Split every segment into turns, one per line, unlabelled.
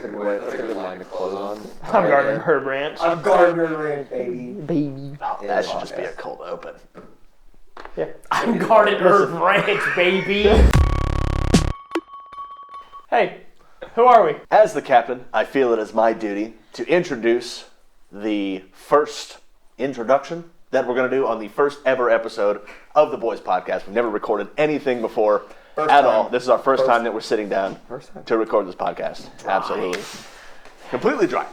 a good way. That's a good line to close on.
I'm Gardner Herb Ranch.
I'm Gardner Ranch, baby.
Baby.
Oh, that should just be a cold open.
Yeah.
I'm Gardner Herb Ranch, baby.
Hey, who are we?
As the captain, I feel it is my duty to introduce the first introduction that we're going to do on the first ever episode of the Boys Podcast. We've never recorded anything before at all. This is our first time that we're sitting down to record this podcast. Dry. Absolutely. Completely dry.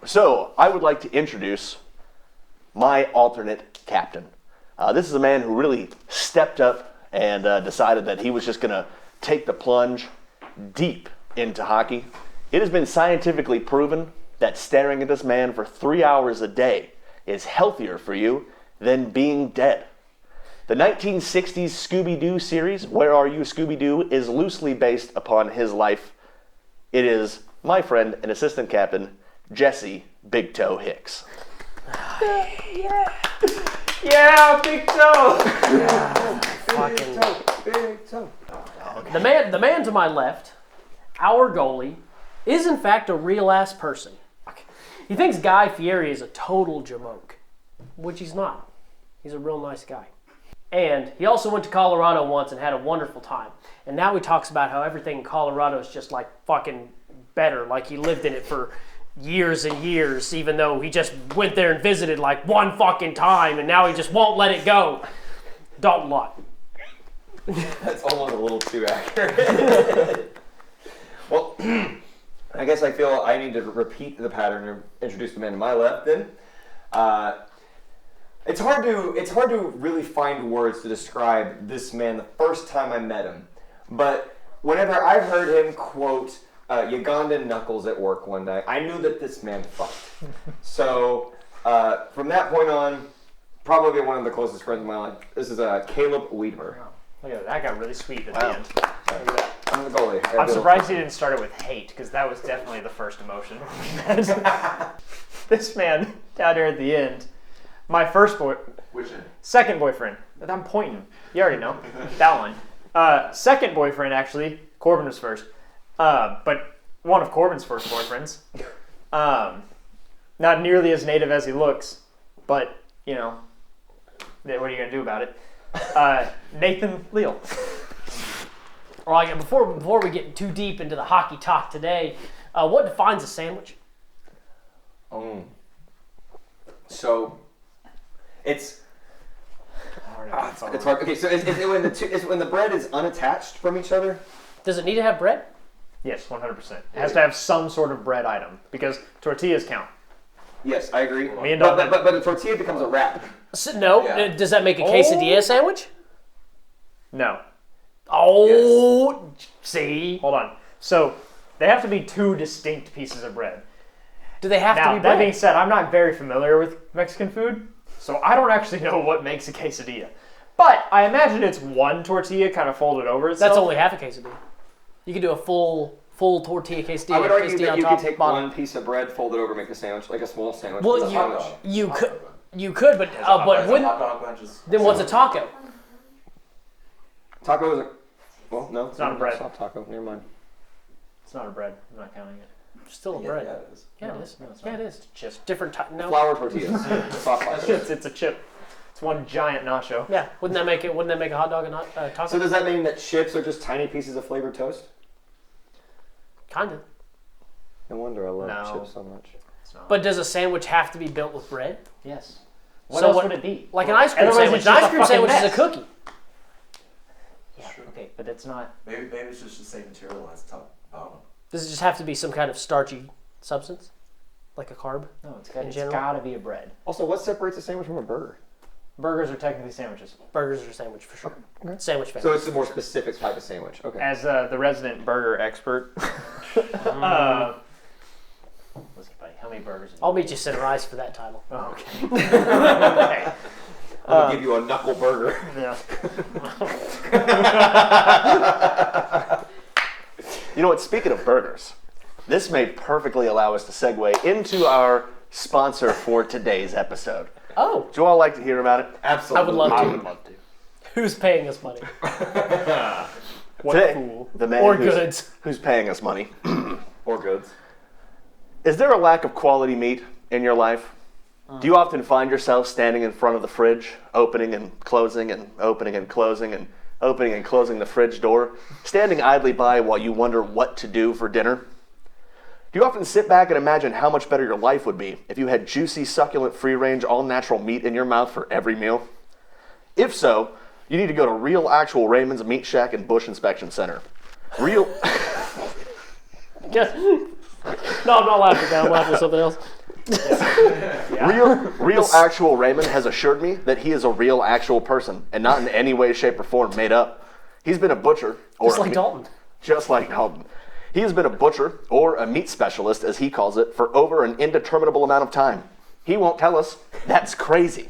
So, I would like to introduce my alternate captain. This is a man who really stepped up and decided that he was just going to take the plunge deep into hockey. It has been scientifically proven that staring at this man for 3 hours a day is healthier for you than being dead. The 1960s Scooby-Doo series, Where Are You, Scooby-Doo, is loosely based upon his life. It is my friend and assistant captain, Jesse Big Toe Hicks.
Yeah, Big Toe!
Big toe.
The man to my left, our goalie, is in fact a real-ass person. He thinks Guy Fieri is a total jamoke, which he's not. He's a real nice guy. And he also went to Colorado once and had a wonderful time. And now he talks about how everything in Colorado is just like fucking better, like he lived in it for years and years, even though he just went there and visited like one fucking time, and now he just won't let it go. Dalton Lott.
That's almost a little too accurate. Well, I guess I feel I need to repeat the pattern and introduce the man to my left then. It's hard to really find words to describe this man the first time I met him. But whenever I heard him quote Ugandan knuckles at work one day, I knew that this man fucked. So from that point on, probably one of the closest friends of my life. This is Caleb Wiedmer.
Look at that. That got really sweet at
Wow.
the end. Look at that.
I'm the goalie.
I'm surprised he didn't start it with hate, because that was definitely the first emotion. This man down here at the end, my second boyfriend. I'm pointing. You already know that one. Second boyfriend, actually. Corbin was first, but one of Corbin's first boyfriends. Not nearly as native as he looks, but you know, what are you gonna do about it? Nathan Leal.
All right, before we get too deep into the hockey talk today, what defines a sandwich?
So it's hard. Okay, so is it when the bread is unattached from each other?
Does it need to have bread?
Yes, 100%. It has to have some sort of bread item, because tortillas count.
Yes, I agree.
But
a tortilla becomes a wrap.
So, no.
Yeah.
Does that make a quesadilla sandwich?
No.
Oh, see?
Hold on. So, they have to be two distinct pieces of bread.
Do they have to
Now,
be bread?
that being said, I'm not very familiar with Mexican food, so I don't actually know what makes a quesadilla. But I imagine it's one tortilla kind of folded over itself.
That's only half a quesadilla. You can do a full tortilla quesadilla.
I would argue
quesadilla
that
on
you
top,
could take
bottom.
one piece of bread, fold it over, make a sandwich, like a small sandwich.
Well,
with a hot dog.
you could, but wouldn't? Then what's a taco?
Taco is a... Well, no.
It's not a bread.
Soft taco. Never mind.
It's not a bread. I'm not counting it.
Still a bread.
Yeah, it is.
Yeah, it is.
No, it's
Yeah,
not.
it is. Just different type. No.
Flour tortillas. Soft taco.
It's a chip. It's one giant nacho.
Yeah. Wouldn't that make a hot dog a taco?
So does that mean that chips are just tiny pieces of flavored toast?
Kind of.
No wonder I love
No.
chips so much.
It's not.
But does a sandwich have to be built with bread?
Yes. What
So
else
what-
would it be?
Like an ice cream
Otherwise,
sandwich.
it's
An
just
ice
a
cream
fucking
sandwich is a
mess.
cookie.
Yeah, okay, but it's not.
Maybe it's just the same material as top bottom.
Does it just have to be some kind of starchy substance? Like a carb?
No, it's
In general?
got to be a bread.
Also, what separates a sandwich from a burger?
Burgers are technically sandwiches.
Burgers are a sandwich for sure.
Okay.
Sandwich family.
So it's a more specific type of sandwich. Okay.
As the resident burger expert, listen, buddy, how many burgers?
I'll meet you center ice for that title.
Oh, okay. Okay.
I'm gonna give you a knuckle burger.
Yeah.
You know what? Speaking of burgers, this may perfectly allow us to segue into our sponsor for today's episode.
Oh,
Would you all like to hear about it?
Absolutely.
I would love to.
I would love to.
Who's paying us money?
What
Today,
fool?
the man
Or
who's,
goods.
who's paying us money
Or goods.
Is there a lack of quality meat in your life? Do you often find yourself standing in front of the fridge, opening and closing and opening and closing and opening and closing the fridge door, standing idly by while you wonder what to do for dinner? Do you often sit back and imagine how much better your life would be if you had juicy, succulent, free-range, all-natural meat in your mouth for every meal? If so, you need to go to Real Actual Raymond's Meat Shack and Bush Inspection Center. Real...
Yes. No, I'm not laughing at that. I'm laughing at something else.
Real Actual Raymond has assured me that he is a real actual person and not in any way, shape, or form made up. He's been a butcher.
Just like Dalton.
Just like Dalton. He has been a butcher, or a meat specialist, as he calls it, for over an indeterminable amount of time. He won't tell us. That's crazy.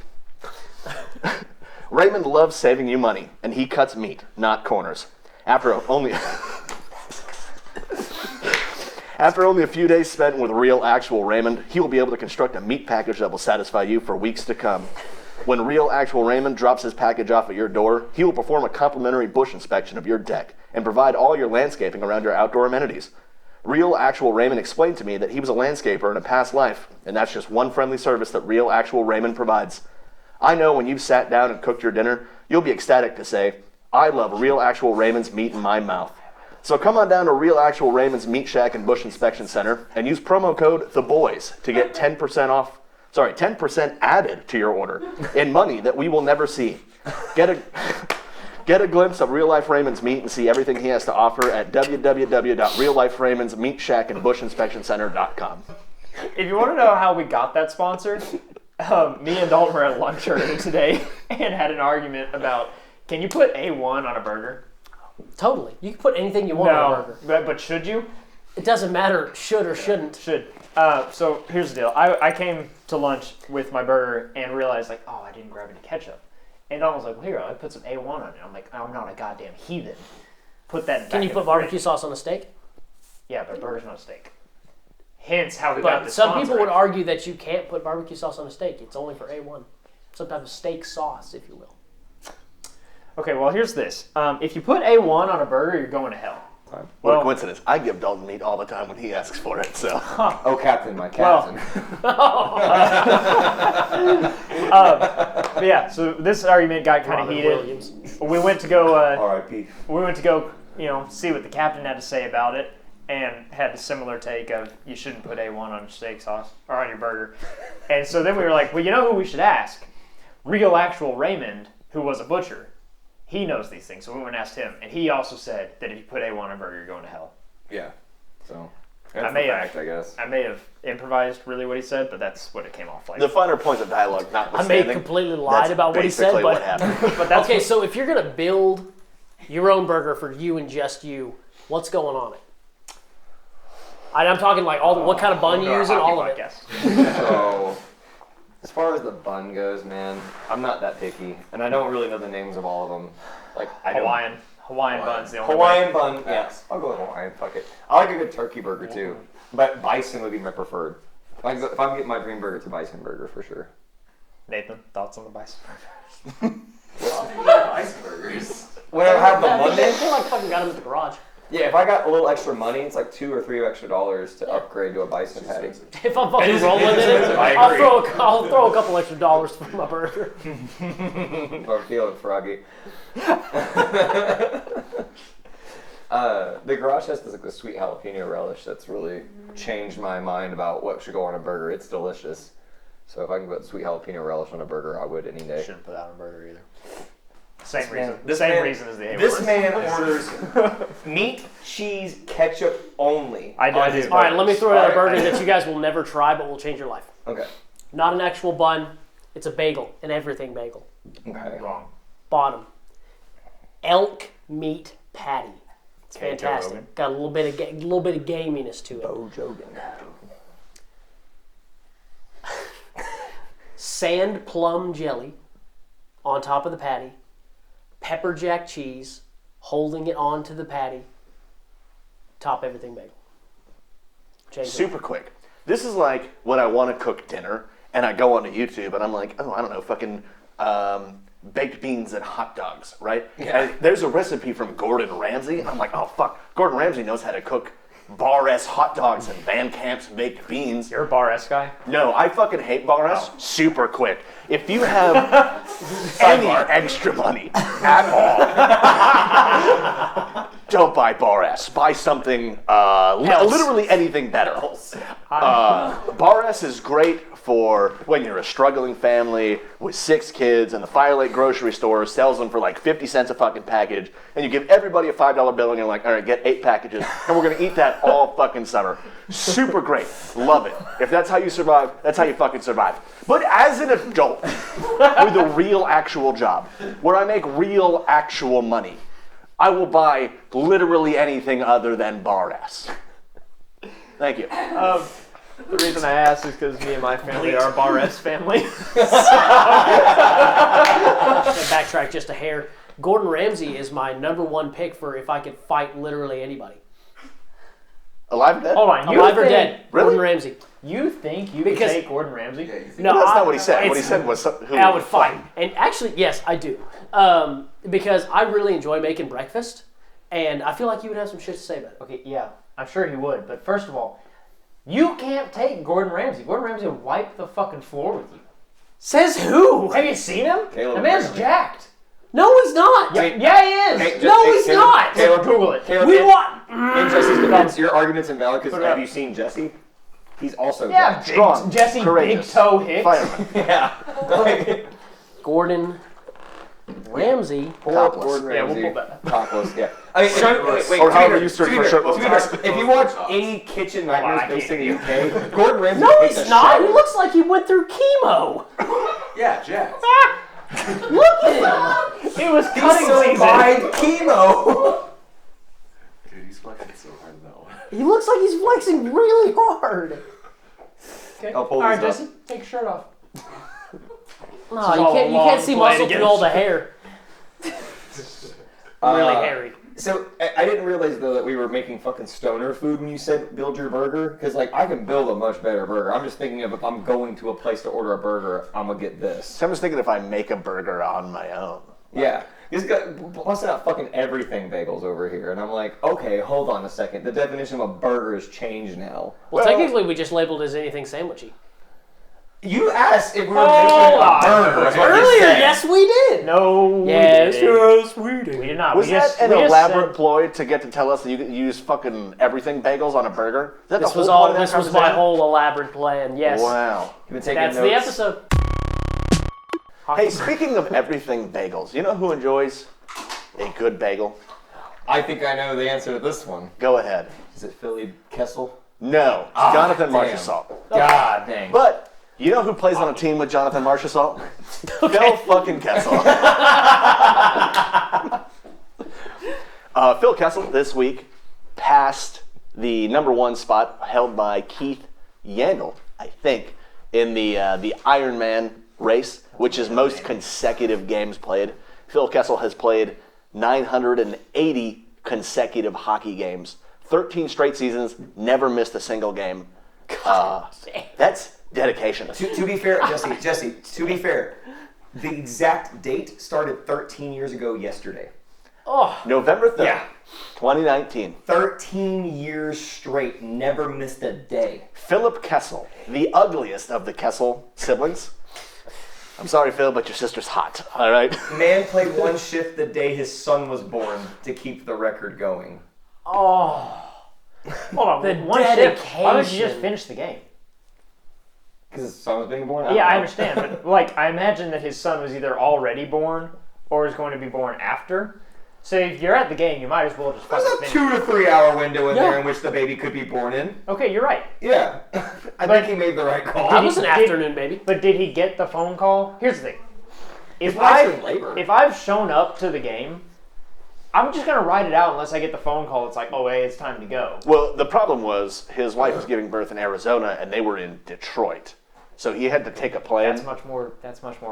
Raymond loves saving you money, and he cuts meat, not corners. After only a few days spent with Real Actual Raymond, he will be able to construct a meat package that will satisfy you for weeks to come. When Real Actual Raymond drops his package off at your door, he will perform a complimentary bush inspection of your deck and provide all your landscaping around your outdoor amenities. Real Actual Raymond explained to me that he was a landscaper in a past life, and that's just one friendly service that Real Actual Raymond provides. I know when you've sat down and cooked your dinner, you'll be ecstatic to say, I love Real Actual Raymond's meat in my mouth. So come on down to Real Actual Raymond's Meat Shack and Bush Inspection Center and use promo code THEBOYS to get 10% added to your order in money that we will never see. Get a glimpse of Real Life Raymond's meat and see everything he has to offer at www.realliferaymondsmeatshackandbushinspectioncenter.com.
If you want to know how we got that sponsor, me and Dalton were at lunch earlier today and had an argument about, can you put A1 on a burger?
Totally. You can put anything you want on a burger.
But should you?
It doesn't matter should or shouldn't.
Should. So here's the deal. I came to lunch with my burger and realized, like, oh, I didn't grab any ketchup. And Dalton was like, well, here, I put some A1 on it. I'm like, I'm not a goddamn heathen. Put that
Can you put barbecue sauce on a steak?
Yeah, but a burger's not a steak. Hence how we got
But
this
some
sponsor.
people would argue that you can't put barbecue sauce on a steak. It's only for A1. Some type of steak sauce, if you will.
Okay, well, here's this. If you put A1 on a burger, you're going to hell.
What a coincidence. I give Dalton meat all the time when he asks for it, so.
Oh, Captain, my Captain.
But yeah, so this argument got kind of
Robin
heated.
Williams.
We went to go.
R.I.P.
We went to go. See what the captain had to say about it, and had a similar take of you shouldn't put A1 on your steak sauce or on your burger. And so then we were like, well, you know who we should ask? Real Actual Raymond, who was a butcher. He knows these things, so we went and asked him, and he also said that if you put A1 on a burger, you're going to hell.
Yeah. So
I
that's
may
the
have-
fact, I guess.
I may have improvised really what he said, but that's what it came off like.
The finer points of dialogue
I
notwithstanding.
may have completely lied
that's
about what he said,
basically
but
what happened.
But that's
okay. So if you're gonna build your own burger for you and just you, what's going on it? I'm talking like what kind of bun you're using, all of it.
So, as far as the bun goes, man, I'm not that picky, and I don't really know the names of all of them. Like
Hawaiian buns. The only
Hawaiian bun, yes. I'll go with Hawaiian. Fuck it. I like a good turkey burger too, but bison would be my preferred. If I'm getting my dream burger, it's a bison burger for sure.
Nathan, thoughts on the bison?
Ice burgers.
When I have the
Yeah,
Monday,
they like fucking got him at the garage.
yeah, if I got a little extra money, it's like $2 or $3 extra to upgrade to a bison patty.
If I'm fucking rolling in it,
I
I'll
agree.
I'll throw a couple extra dollars for my burger.
If I'm feeling froggy. The garage has this, like, the sweet jalapeno relish that's really changed my mind about what should go on a burger. It's delicious. So if I can put sweet jalapeno relish on a burger, I would any day.
Shouldn't put that on a burger either. Same
man-
reason.
this
Same
man-
reason as the A1.
This man orders meat, cheese, ketchup only.
I do.
on his
All right, let me throw out a
All right.
burger that you guys will never try, but will change your life.
Okay.
Not an actual bun. It's a bagel, an everything bagel.
Okay.
Wrong.
Bottom. Elk meat patty. It's
Okay, Joe
fantastic.
Rogan.
Got a little bit of gaminess to it.
Oh, Jogan.
Sand plum jelly on top of the patty. Pepper jack cheese holding it onto the patty. Top everything bagel. Change it.
Super quick. This is like when I want to cook dinner and I go onto YouTube and I'm like, oh, I don't know, fucking baked beans and hot dogs, right?
Yeah.
And there's a recipe from Gordon Ramsay. I'm like, oh, fuck. Gordon Ramsay knows how to cook Bar S hot dogs and Van Camp's baked beans.
You're a Bar S guy?
No, I fucking hate Bar S. Super quick. If you have any extra money at all, don't buy Bar S. Buy something, literally anything better. Bar S is great for when you're a struggling family with 6 kids and the Firelight grocery store sells them for like 50 cents a fucking package, and you give everybody a $5 bill and you're like, all right, get 8 packages and we're gonna eat that all fucking summer. Super great. Love it. If that's how you survive, that's how you fucking survive. But as an adult with a real actual job where I make real actual money, I will buy literally anything other than Bar S. Thank you.
The reason I asked is because me and my family are a Bar S family.
Backtrack just a hair. Gordon Ramsay is my #1 pick for if I could fight literally anybody.
Alive or dead?
Hold on,
Alive or dead?
Really?
Gordon Ramsay.
You think you could
Because-
take Gordon Ramsay?
Yeah, you think
No,
That's not what he said. What he
it's-
said was who
I would fight. And actually, yes, I do. Because I really enjoy making breakfast, and I feel like you would have some shit to say about it.
Okay, yeah, I'm sure he would. But first of all, you can't take Gordon Ramsay. Gordon Ramsay would wipe the fucking floor with you.
Says who?
Have you seen him?
Caleb
The man's
Ramsay.
jacked.
No, he's not.
Hey,
Yeah, he is.
Hey,
No, he's
Caleb,
not.
Caleb,
Google it.
Caleb,
We
in-
want.
In Jesse's defense, your argument's invalid because
Put it
have
up.
you seen Jesse? He's also
Yeah,
jacked.
Strong,
Jesse Big
courageous.
Toe Hicks.
Fireman.
Yeah.
Gordon Ramsay.
Pull up
Topless.
Gordon
Yeah, we'll
Ramsay.
pull that.
Topless, yeah. I mean,
Shirtless.
wait,
Or
to be
however
fair-
you search
to be
for
fair-
shirtless
to be fair,
tops.
if you watch any kitchen nightmares
I
based in the
can't
UK, Gordon Ramsay
No,
takes
he's
a
not.
shower.
He looks like he went through chemo.
Yeah, Jack.
Look at him.
It was cutting season.
chemo.
Dude, he's flexing so hard though.
He looks like he's flexing really hard.
Okay.
I'll pull
All right,
these up.
Jesse, take your shirt off.
No,
is
you
all
can't.
a
You
long
can't see
play
muscle
to
through
get
all
it.
the hair. Really hairy.
So I didn't realize though that we were making fucking stoner food when you said build your burger, because like I can build a much better burger. I'm just thinking of if I'm going to a place to order a burger, I'm gonna get this.
So I'm just thinking if I make a burger on my own.
Yeah, this guy busting out fucking everything bagels over here, and I'm like, okay, hold on a second. The definition of a burger has changed now.
Well, technically, we just labeled it as anything sandwichy.
You asked if we were
Hold
making a
on.
burger. is what you
Earlier,
said.
yes, we did.
No.
Yes,
we didn't.
yes, we did.
We did not.
Was
we just,
that an
we just
elaborate
said-
ploy to get to tell us that you could use fucking everything bagels on a burger? Is that
This
the
was
whole
all.
point of that
This was my
conversation?
whole elaborate plan. Yes,
Wow.
You've been taking
that's the
notes.
episode.
Hey, speaking of everything bagels, you know who enjoys a good bagel?
I think I know the answer to this one.
Go ahead.
Is it Philly Kessel?
No, it's Jonathan
damn.
Marchessault.
God dang.
But you know who plays on a team with Jonathan Marchessault? Phil fucking Kessel. Phil Kessel this week passed the #1 spot held by Keith Yandel, I think, in the Ironman race, which is most consecutive games played. Phil Kessel has played 980 consecutive hockey games, 13 straight seasons, never missed a single game. That's dedication.
To be fair, Jesse, to be fair, the exact date started 13 years ago yesterday.
Oh,
November 3rd,
Yeah.
2019.
13 years straight, never missed a day.
Philip Kessel, the ugliest of the Kessel siblings. I'm sorry, Phil, but your sister's hot, all right?
Man played one shift the day his son was born to keep the record going.
Hold on.
The
one shift. Why don't you just
dedication.
finish the game?
Because his son was being born?
Yeah, I
don't know.
understand, but like I imagine that his son was either already born or is going to be born after. So if you're at the game, you might as well just
There's
fucking
a
finish.
2 to 3 hour window in
Yeah.
there in which the baby could be born in.
Okay, you're right.
Yeah. I think he made the right call.
that
he-
was an
did-
afternoon, baby.
But did he get the phone call? Here's the thing.
His wife's in labor.
If I've shown up to the game, I'm just gonna ride it out unless I get the phone call. It's like, oh hey, it's time to go.
Well, the problem was his wife was giving birth in Arizona, and they were in Detroit. So he had to take a plane.
That's much more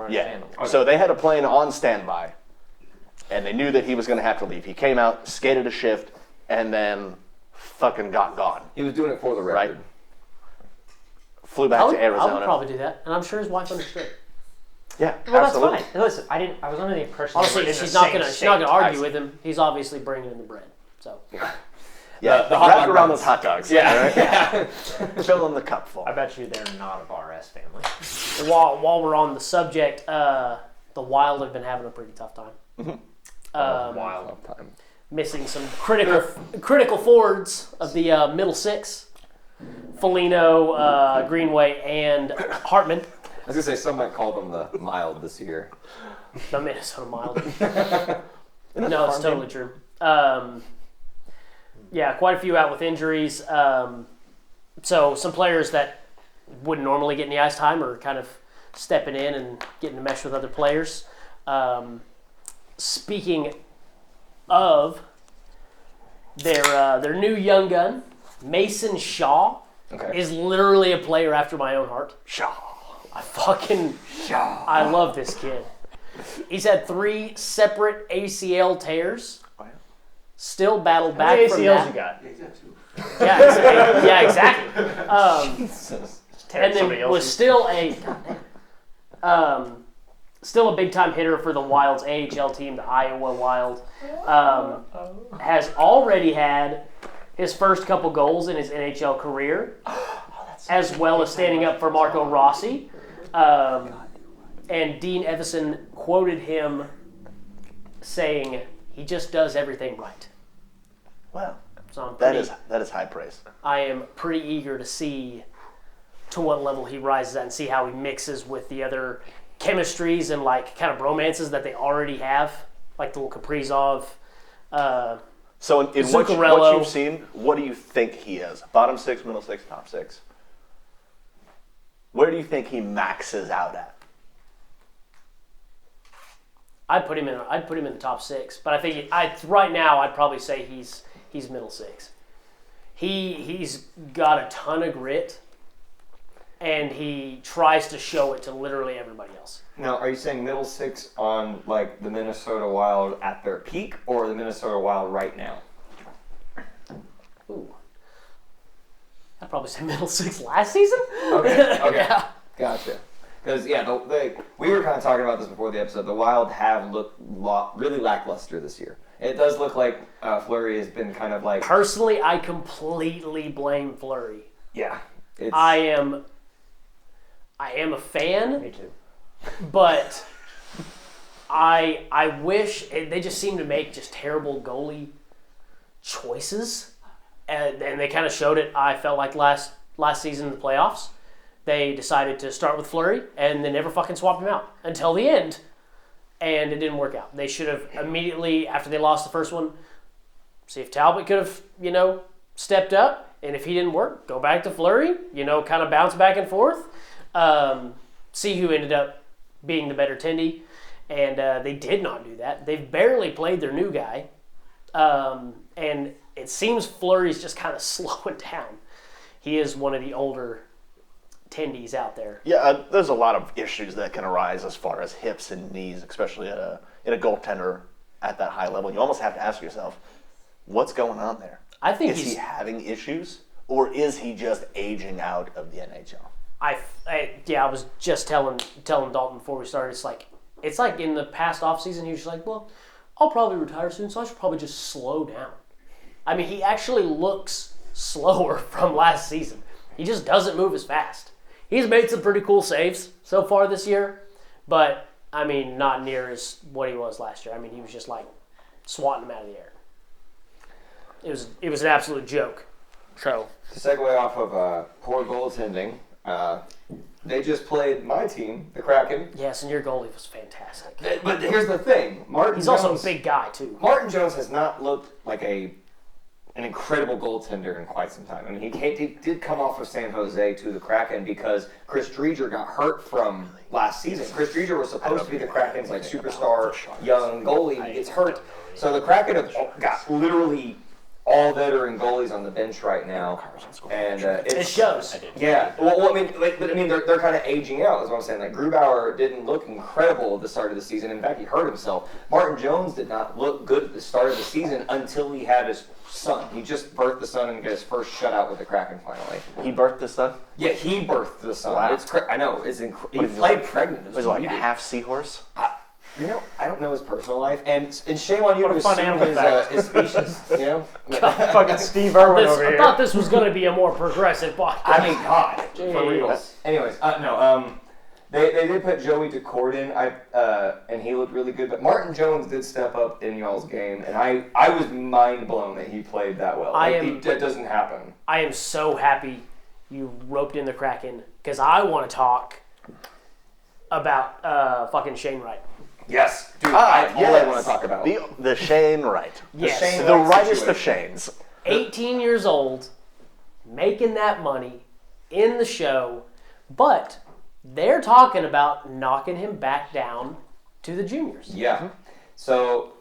Yeah.
understandable.
So they had a plane on standby, and they knew that he was going to have to leave. He came out, skated a shift, and then fucking got gone.
He was doing it for the
Right.
record.
Flew back
I would,
to Arizona.
I would probably do that, and I'm sure his wife understood.
Yeah,
Well,
absolutely.
that's fine. Listen, I was under the impression.
Honestly,
they were in the
she's not
same
gonna argue
state.
with him. He's obviously bringing in the bread. So
Yeah,
the hot
wrapped
dog
around
buns.
those hot dogs.
Yeah.
all right?
Yeah.
Fill in the cup full.
I bet you they're not of our S family.
While we're on the subject, the Wild have been having a pretty tough time.
Wild.
Missing some critical forwards of the middle six. Foligno, Greenway, and Hartman.
I was gonna say some might call them the mild this year.
The Minnesota Mild. No, it's totally true. Yeah, quite a few out with injuries. So some players that wouldn't normally get any ice time are kind of stepping in and getting to mesh with other players. Speaking of their new young gun, Mason Shaw, is literally a player after my own heart.
Shaw.
I love this kid. He's had 3 separate ACL tears. Still battled
How many
back from
ACLs
that.
you got?
Yeah, he's got 2.
Yeah, exactly. And then was still still a big time hitter for the Wild's AHL team, the Iowa Wild. Has already had his first couple goals in his NHL career, as well as standing up for Marco Rossi. And Dean Evison quoted him saying, "He just does everything right."
Well,
So
that is high praise.
I am pretty eager to see to what level he rises at and see how he mixes with the other chemistries and like kind of bromances that they already have, like the little Kaprizov.
So in what
Zuccarello.
you've seen, what do you think he is? Bottom 6, middle 6, top 6? Where do you think he maxes out at?
I'd put him in the top 6, but I think right now I'd probably say he's middle 6. He's got a ton of grit, and he tries to show it to literally everybody else.
Now, are you saying middle 6 on like the Minnesota Wild at their peak, or the Minnesota Wild right now?
Ooh, I'd probably say middle 6 last season.
Okay.
Yeah.
Gotcha. Because we were kind of talking about this before the episode. The Wild have looked really lackluster this year. It does look like Fleury has been kind of like.
Personally, I completely blame Fleury.
Yeah.
I am a fan.
Me too.
But I wish they just seem to make just terrible goalie choices, and they kind of showed it. I felt like last season in the playoffs, they decided to start with Fleury and they never fucking swapped him out until the end, and it didn't work out. They should have immediately after they lost the first one, see if Talbot could have stepped up, and if he didn't work, go back to Fleury. Kind of bounce back and forth. See who ended up being the better Tendy, and they did not do that. They've barely played their new guy, and it seems Fleury's just kind of slowing down. He is one of the older Tendies out there.
Yeah, there's a lot of issues that can arise as far as hips and knees, especially in a goaltender at that high level. You almost have to ask yourself, what's going on there?
I think
Is he having issues, or is he just aging out of the NHL?
I was just telling Dalton before we started. It's like in the past offseason, he was just like, well, I'll probably retire soon, so I should probably just slow down. I mean, he actually looks slower from last season. He just doesn't move as fast. He's made some pretty cool saves so far this year, but, I mean, not near as what he was last year. I mean, he was just like swatting him out of the air. It was an absolute joke. So
To segue off of poor goaltending, they just played my team, the Kraken.
yes, and your goalie was fantastic.
But here's the thing,
He's also a big guy too.
Martin Jones has not looked like an incredible goaltender in quite some time. I mean, he did come off of San Jose to the Kraken because Chris Driedger got hurt from last season. Chris Driedger was supposed to be the Kraken's like superstar young goalie. He gets hurt, so the Kraken have got literally all veteran goalies on the bench right now, and
It shows.
yeah. Well, I mean, they're kind of aging out. Is what I'm saying. Like Grubauer didn't look incredible at the start of the season. In fact, he hurt himself. Martin Jones did not look good at the start of the season until he had his son. He just birthed the son and got his first shutout with the Kraken finally.
He birthed his son?
Yeah, he birthed the son.
Wow.
I know. He played pregnant.
Was it like a half seahorse?
I don't know his personal life, and shame on you
What
to
a fun
assume
animal fact.
his species.
Fucking Steve Irwin over
I
here.
thought this was going to be a more progressive podcast.
I mean, God, for
Jeez.
real. Anyways, no. They did put Joey DeCord in, and he looked really good. But Martin Jones did step up in y'all's game, and I was mind blown that he played that well. That doesn't happen.
I am so happy you roped in the Kraken because I want to talk about fucking Shane Wright.
Yes, dude.
All
I
yes.
want to talk about.
The Shane Wright.
Yes.
Shane
The
Wright
rightest of
situation.
Shanes.
18 years old, making that money in the show, but they're talking about knocking him back down to the juniors.
Yeah. So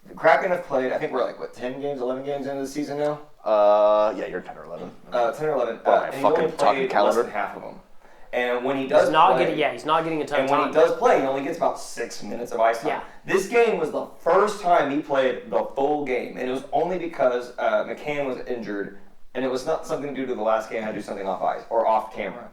the Kraken have played. I think we're like 10 games, 11 games into the season now.
Yeah, you're 10 or 11.
10 or 11.
What am I,
And he's
fucking
only
talking
played
calendar?
less than half of them. And when he does
He's not
play,
getting. He's not getting a ton
and
of
when
time.
he does play, he only gets about 6 minutes of ice time.
Yeah.
This game was the first time he played the full game, and it was only because McCann was injured, and it was not something due to the last game. I had to do something off ice or off camera.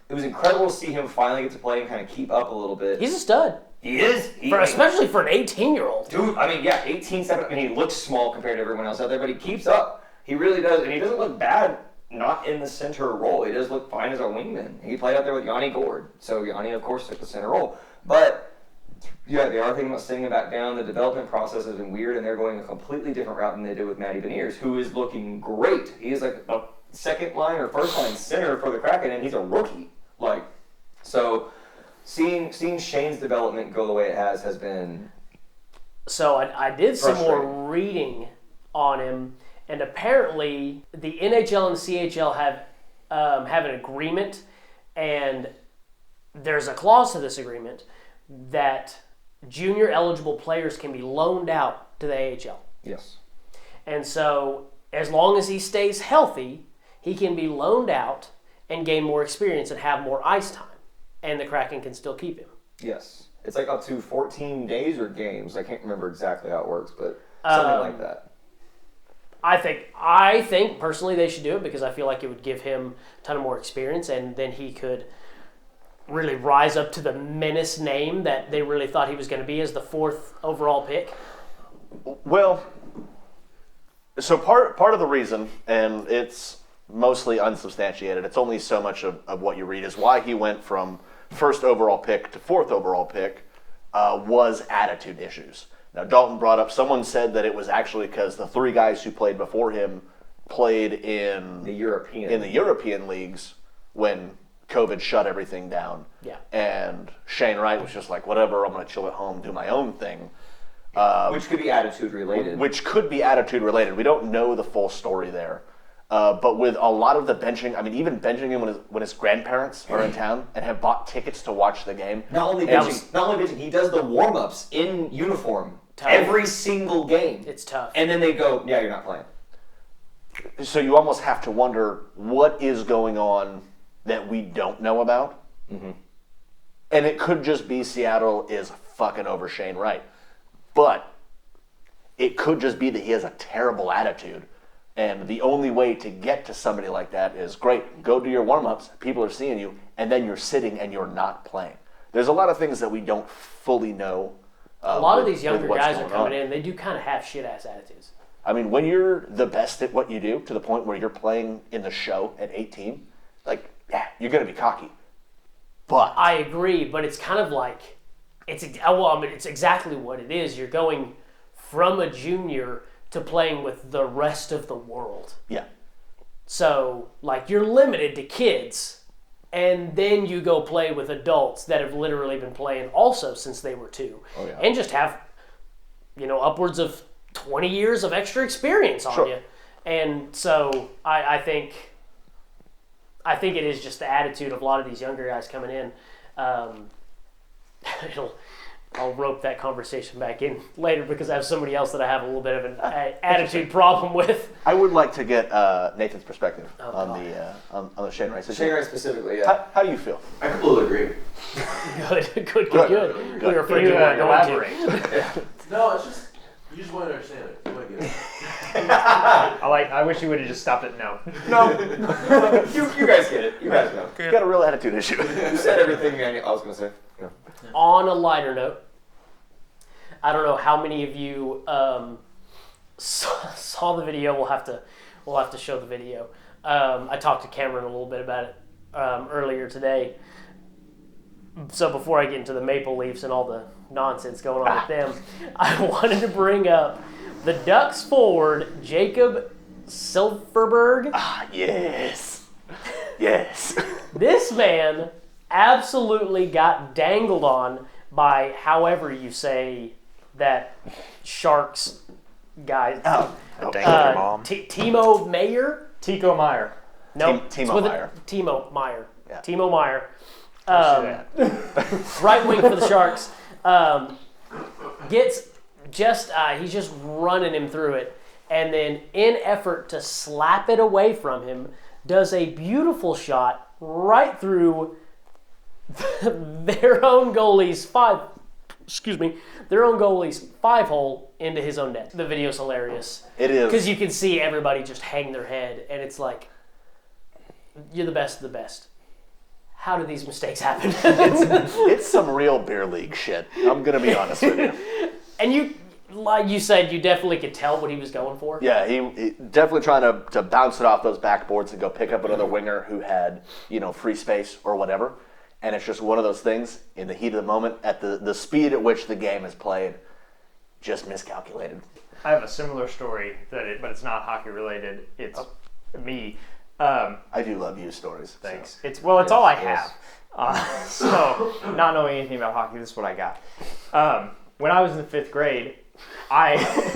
It was incredible to see him finally get to play and kind of keep up a little bit.
He's a stud,
He is.
especially for an 18-year-old.
Dude, I mean, yeah, 18, 17. I mean, he looks small compared to everyone else out there, but he keeps up. He really does, and he doesn't look bad not in the center role. He does look fine as a wingman. He played out there with Yanni Gord, so Yanni, of course, took the center role. But, yeah, they are thinking about sending him back down. The development process has been weird, and they're going a completely different route than they did with Matty Beniers, who is looking great. He is like a second line or first line center for the Kraken, and he's a rookie. So seeing Shane's development go the way it has been.
So I did some more
Frustrating.
reading on him, and apparently the NHL and the CHL have an agreement, and there's a clause to this agreement that junior eligible players can be loaned out to the AHL.
Yes.
And so as long as he stays healthy, he can be loaned out and gain more experience and have more ice time, and the Kraken can still keep him.
Yes. It's like up to 14 days or games. I can't remember exactly how it works, but something like that.
I think personally they should do it because I feel like it would give him a ton of more experience, and then he could really rise up to the menace name that they really thought he was going to be as the 4th overall pick.
Well, so part of the reason, and it's mostly unsubstantiated, it's only so much of what you read, is why he went from 1st overall pick to 4th overall pick was attitude issues. Now, Dalton brought up, someone said that it was actually because the 3 guys who played before him played in
The European
leagues when COVID shut everything down.
Yeah.
And Shane Wright was just like, whatever, I'm going to chill at home, do my own thing.
Which could be attitude related.
Which could be attitude related. We don't know the full story there. But with a lot of the benching, I mean, even benching him when his grandparents are in town and have bought tickets to watch the game.
Not only benching, he does the warm-ups in uniform
Tough.
every single game.
It's tough.
And then they go, yeah, you're not playing.
So you almost have to wonder what is going on that we don't know about. Mm-hmm. And it could just be Seattle is fucking over Shane Wright. But it could just be that he has a terrible attitude. And the only way to get to somebody like that is, great, go do your warm-ups, people are seeing you, and then you're sitting and you're not playing. There's a lot of things that we don't fully know.
A lot of
with-
these younger
with what's
guys are
going
coming
on.
in, they do kind of have shit-ass attitudes.
I mean, when you're the best at what you do, to the point where you're playing in the show at 18, like, yeah, you're going to be cocky. But
I agree, but it's kind of like, it's exactly what it is. You're going from a junior to playing with the rest of the world.
yeah,
So, like, you're limited to kids, and then you go play with adults that have literally been playing also since they were 2.
Oh, yeah.
And just have, upwards of 20 years of extra experience on
Sure.
you. And so, I think it is just the attitude of a lot of these younger guys coming in. I'll rope that conversation back in later because I have somebody else that I have a little bit of an attitude problem with.
I would like to get Nathan's perspective
Oh,
on the Shane Wright
Shane
situation.
Wright specifically, yeah.
How do you feel?
I completely agree.
Good. We were afraid you weren't going to.
No, it's just, you just want to understand it. You want to get it.
I wish you would have just stopped it now.
No. you guys get it. You guys know.
You got a real attitude issue.
You said everything I was going to say. Yeah.
On a lighter note, I don't know how many of you saw the video. We'll have to show the video. I talked to Camryn a little bit about it earlier today. So before I get into the Maple Leafs and all the nonsense going on with them, I wanted to bring up the Ducks forward, Jacob Silfverberg.
Yes. Yes.
This man absolutely got dangled on by however you say that Sharks guy.
Dangle your mom.
Timo Meyer?
Tico Meyer.
No,
Timo Meyer.
Timo Meyer.
Yeah.
Timo Meyer.
That.
Right wing for the Sharks. He's just running him through it. And then in effort to slap it away from him, does a beautiful shot right through their own goalie's five hole into his own net. The video's hilarious.
It is.
Because you can see everybody just hang their head, and it's like, you're the best of the best. How do these mistakes happen?
It's some real beer league shit. I'm going to be honest with you.
And you, like you said, you definitely could tell what he was going for.
Yeah, he definitely trying to bounce it off those backboards and go pick up another winger who had, free space or whatever. And it's just one of those things in the heat of the moment, at the speed at which the game is played, just miscalculated.
I have a similar story, but it's not hockey related. It's me.
I do love you stories.
Thanks. So. It's all I have. So, not knowing anything about hockey, this is what I got. When I was in the 5th grade,
Actual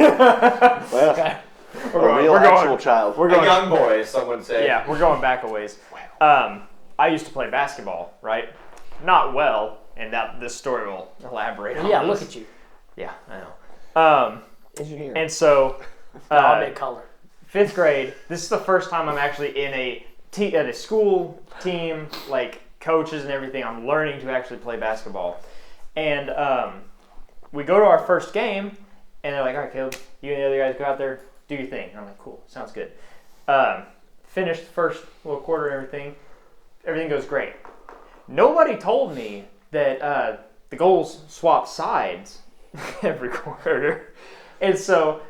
child.
We're a young boy, some would say.
Yeah, we're going back a ways. I used to play basketball, right? Not well, and this story will elaborate on
Yeah,
this.
look at you.
Yeah, I know. And so,
color.
5th grade, this is the first time I'm actually in at a school team, like coaches and everything. I'm learning to actually play basketball. And we go to our first game, and they're like, all right, Caleb, you and the other guys go out there, do your thing. And I'm like, cool, sounds good. Finished the first little quarter and everything. Everything goes great. Nobody told me that the goals swap sides every quarter. And so,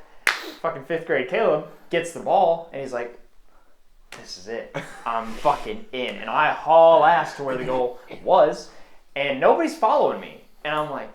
fucking 5th grade Caleb gets the ball, and he's like, this is it. I'm fucking in. And I haul ass to where the goal was, and nobody's following me. And I'm like,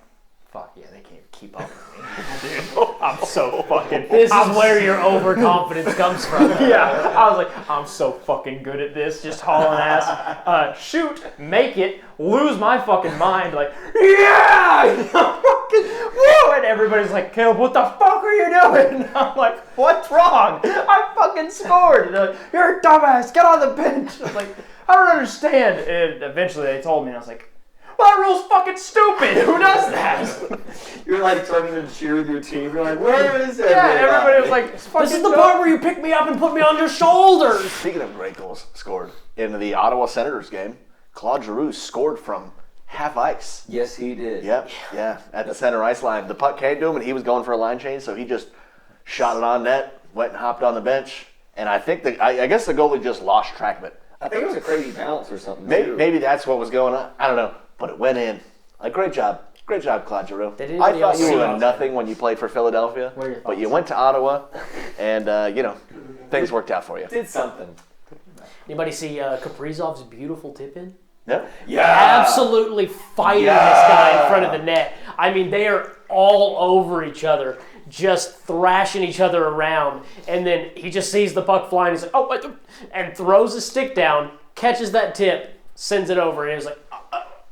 fuck yeah, they can't keep up with me. Dude, I'm so fucking...
This is where your overconfidence comes from.
Yeah, I was like, I'm so fucking good at this, just hauling ass. Shoot, make it, lose my fucking mind, like, yeah! Fucking, woo! And everybody's like, Caleb, what the fuck are you doing? And I'm like, what's wrong? I fucking scored. And they're like, you're a dumbass, get on the bench. I was like, I don't understand. And eventually they told me, and I was like, well, that rule's fucking stupid. Who does that?
You're like turning to cheer with your team. You're like, where is everybody?
Yeah, everybody was like,
This is the part where you pick me up and put me on your shoulders.
Speaking of great goals scored, in the Ottawa Senators game, Claude Giroux scored from half ice.
Yes, he did.
Yep, yeah, at the center ice line. The puck came to him, and he was going for a line change, so he just shot it on net, went and hopped on the bench, and I think I guess the goalie just lost track of it.
I think it was a crazy bounce or something.
Maybe that's what was going on. I don't know, but it went in. Like, great job, Claude Giroux.
Did
I
anybody
thought
else
you
see
were
it?
nothing when you played for Philadelphia,
What are your
but you
thoughts?
went to Ottawa, and things worked out for you.
Did something.
Anybody see Kaprizov's beautiful tip in?
No?
Yeah.
Absolutely fighting this guy in front of the net. I mean, they are all over each other, just thrashing each other around. And then he just sees the puck flying. He's like, oh, what the-" and throws his stick down, catches that tip, sends it over, and he was like,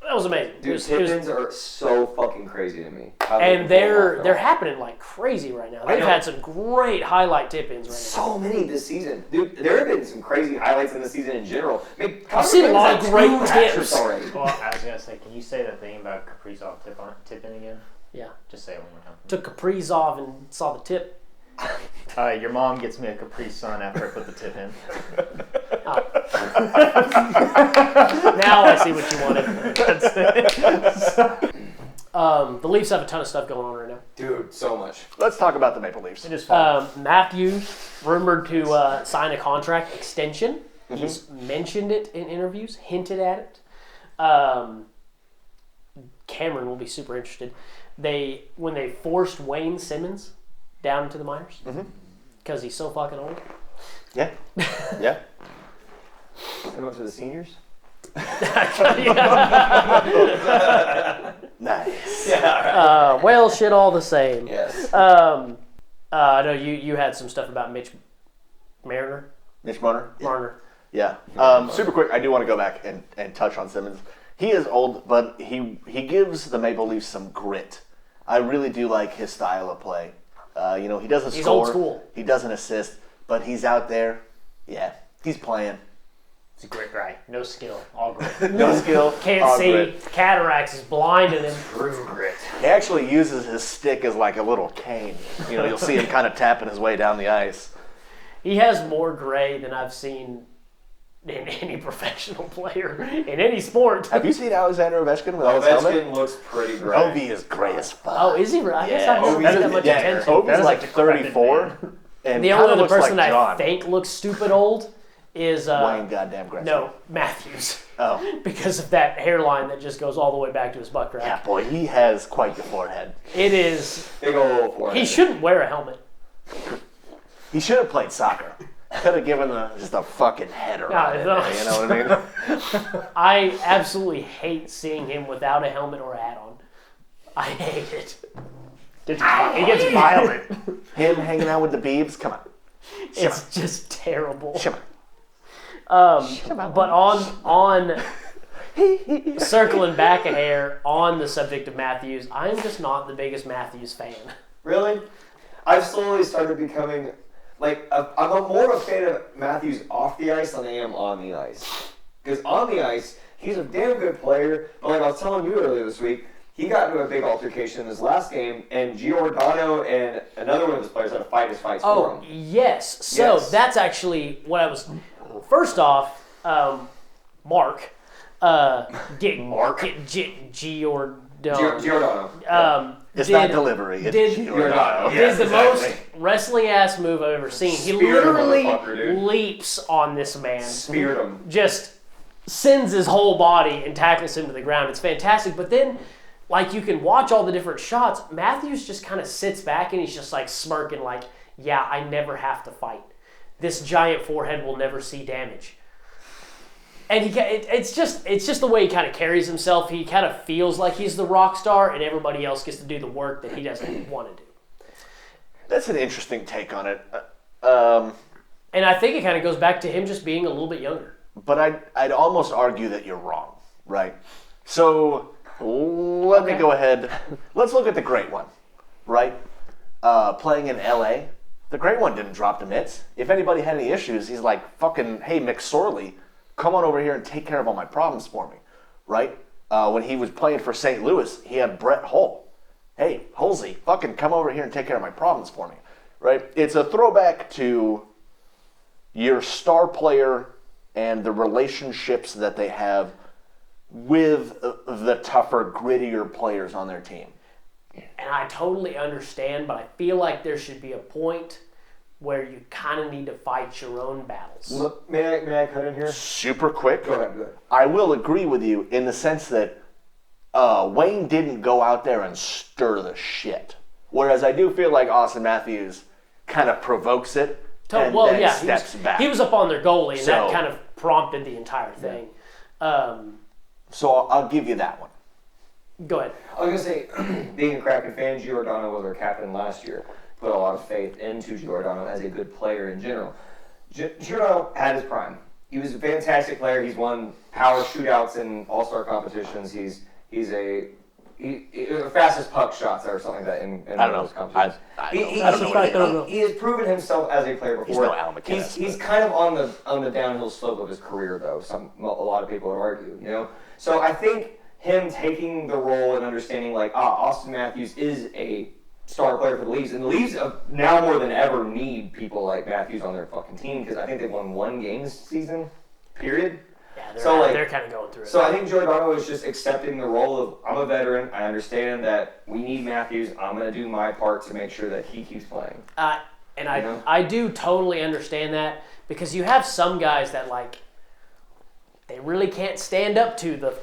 that was amazing.
Dude, tip-ins are so fucking crazy to me.
And they're happening like crazy right now. They've
know.
had some great highlight tip-ins right
so many this season. Dude, there have been some crazy highlights in the season in general. I mean,
I've seen a lot of great
hat-tricks
tips.
already.
Well, I was going to say, can you say that thing about Kaprizov tipping again?
now. Yeah.
Just say it one more time.
Took Kaprizov and saw the tip.
Your mom gets me a Capri Sun after I put the tip in.
Now I see what you wanted.
That's it.
The Leafs have a ton of stuff going on right now.
Dude, so much.
Let's talk about the Maple Leafs.
It is fun.
Matthews rumored to sign a contract extension. He's mentioned it in interviews, hinted at it. Camryn will be super interested. When they forced Wayne Simmons down to the minors because he's so fucking old.
Yeah. Yeah.
And went to the seniors.
Nice.
Well, shit, all the same.
Yes.
I know you had some stuff about Mitch Marner.
Mitch Marner?
Marner.
Yeah. Super quick, I do want to go back and touch on Simmons. He is old, but he gives the Maple Leafs some grit. I really do like his style of play. He doesn't
He's
score.
old school.
He doesn't assist, but he's out there. Yeah, he's playing.
He's a great guy. No skill. All great.
No skill.
Can't
all
see.
grit.
Cataracts is blinding him.
True grit.
He actually uses his stick as like a little cane. You'll see him kind of tapping his way down the ice.
He has more gray than I've seen in any professional player in any sport.
Have you seen Alexander Ovechkin without his helmet?
Ovechkin looks pretty great.
Ovi is gray as fuck.
Oh, is he? I guess I haven't
Ovi's
paid that much
yeah,
attention.
Ovi's
That is
like
a decrepit
34. And
The
kinda
only other
looks
person
like
I
John.
think looks stupid old is
Wayne goddamn Gretzky.
no, Matthews.
Oh.
Because of that hairline that just goes all the way back to his butt crack.
Yeah, boy, he has quite the forehead.
It is.
Big old forehead.
He shouldn't wear a helmet.
He should have played soccer. Could have given just a fucking header on it.
no.
You know what I mean?
I absolutely hate seeing him without a helmet or a hat on. I hate it.
He gets violent.
Him hanging out with the Beebs? Come on.
It's just terrible.
Come on.
But on circling back a hair on the subject of Matthews, I'm just not the biggest Matthews fan.
Really? I've slowly started becoming I'm more of a fan of Matthews off the ice than I am on the ice. Because on the ice, he's a damn good player. But like I was telling you earlier this week, he got into a big altercation in his last game, and Giordano and another one of his players had to fight his fights for him.
Yes. So
Yes.
that's actually what I was. First off, Mark. Giordano.
Giordano.
It's not delivery. It's
Giordano.
Did
Yes,
the
exactly.
most wrestling ass move I've ever seen. He
Speared him,
literally
motherfucker, dude.
leaps on this man.
Speared him.
Just sends his whole body and tackles him to the ground. It's fantastic. But then, like, you can watch all the different shots. Matthews just kind of sits back and he's just like smirking, like, yeah, I never have to fight. This giant forehead will never see damage. And it's just the way he kind of carries himself. He kind of feels like he's the rock star, and everybody else gets to do the work that he doesn't want to do.
That's an interesting take on it.
And I think it kind of goes back to him just being a little bit younger.
But I'd almost argue that you're wrong, right? So let me go ahead. Let's look at the great one, right? Playing in LA, the great one didn't drop the mitts. If anybody had any issues, he's like, fucking, hey, McSorley, come on over here and take care of all my problems for me, right? When he was playing for St. Louis, he had Brett Hull. Hey, Hulsey, fucking come over here and take care of my problems for me, right? It's a throwback to your star player and the relationships that they have with the tougher, grittier players on their team.
And I totally understand, but I feel like there should be a point where you kind of need to fight your own battles.
Look, may I cut in here?
Super quick.
Go ahead.
I will agree with you in the sense that Wayne didn't go out there and stir the shit. Whereas I do feel like Austin Matthews kind of provokes it and then steps back.
He was up on their goalie, and
So-
that kind of prompted the entire thing.
So I'll give you that one.
Go ahead.
I was going to say, being a Kraken fan, Giordano was our captain last year. Put a lot of faith into Giordano as a good player in general. Giordano had his prime. He was a fantastic player. He's won power shootouts in all-star competitions. He's a fastest puck shots or something like that in
I don't know.
those competitions.
I don't know what it is.
He has proven himself as a player before.
He's no Al McInnes,
He's kind of on the downhill slope of his career, though. A lot of people would argue, you know. So I think him taking the role and understanding, like, Austin Matthews is a star player for the Leafs, and the Leafs now more than ever need people like Matthews on their fucking team because I think they've won one game this season, period.
Yeah, they're kind of going through it.
So I think Giordano is just accepting the role of, I'm a veteran, I understand that we need Matthews, I'm going to do my part to make sure that he keeps playing.
And I do totally understand that because you have some guys that, like, they really can't stand up to the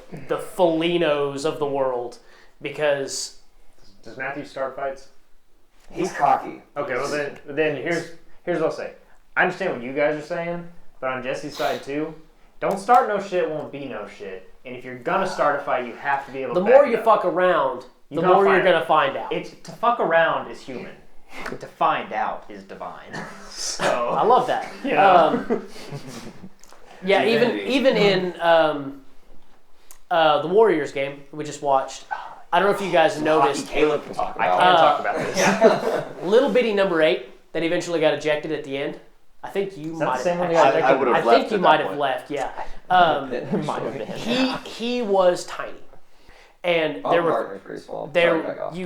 Folinos of the world. because
Does Matthews start fights?
He's cocky.
Okay, well then here's what I'll say. I understand what you guys are saying, but on Jesse's side too, don't start no shit, won't be no shit. And if you're gonna start a fight, you have to be able to
the
back
more
it
you
up.
fuck around, the more you're gonna find out.
It's to fuck around is human. To find out is divine. So
I love that.
You know.
Yeah,
Humanity.
even in the Warriors game we just watched, I don't know if you guys noticed,
Caleb can talk
I
about.
can't talk about this.
little bitty number 8 that eventually got ejected at the end. I think you
Is that
might
the same one
have.
that got ejected?
I would have
I
left
think you
at
might
that
have
point.
left. Yeah,
Might have been.
he was tiny, and
There were pretty small. Sorry, back off.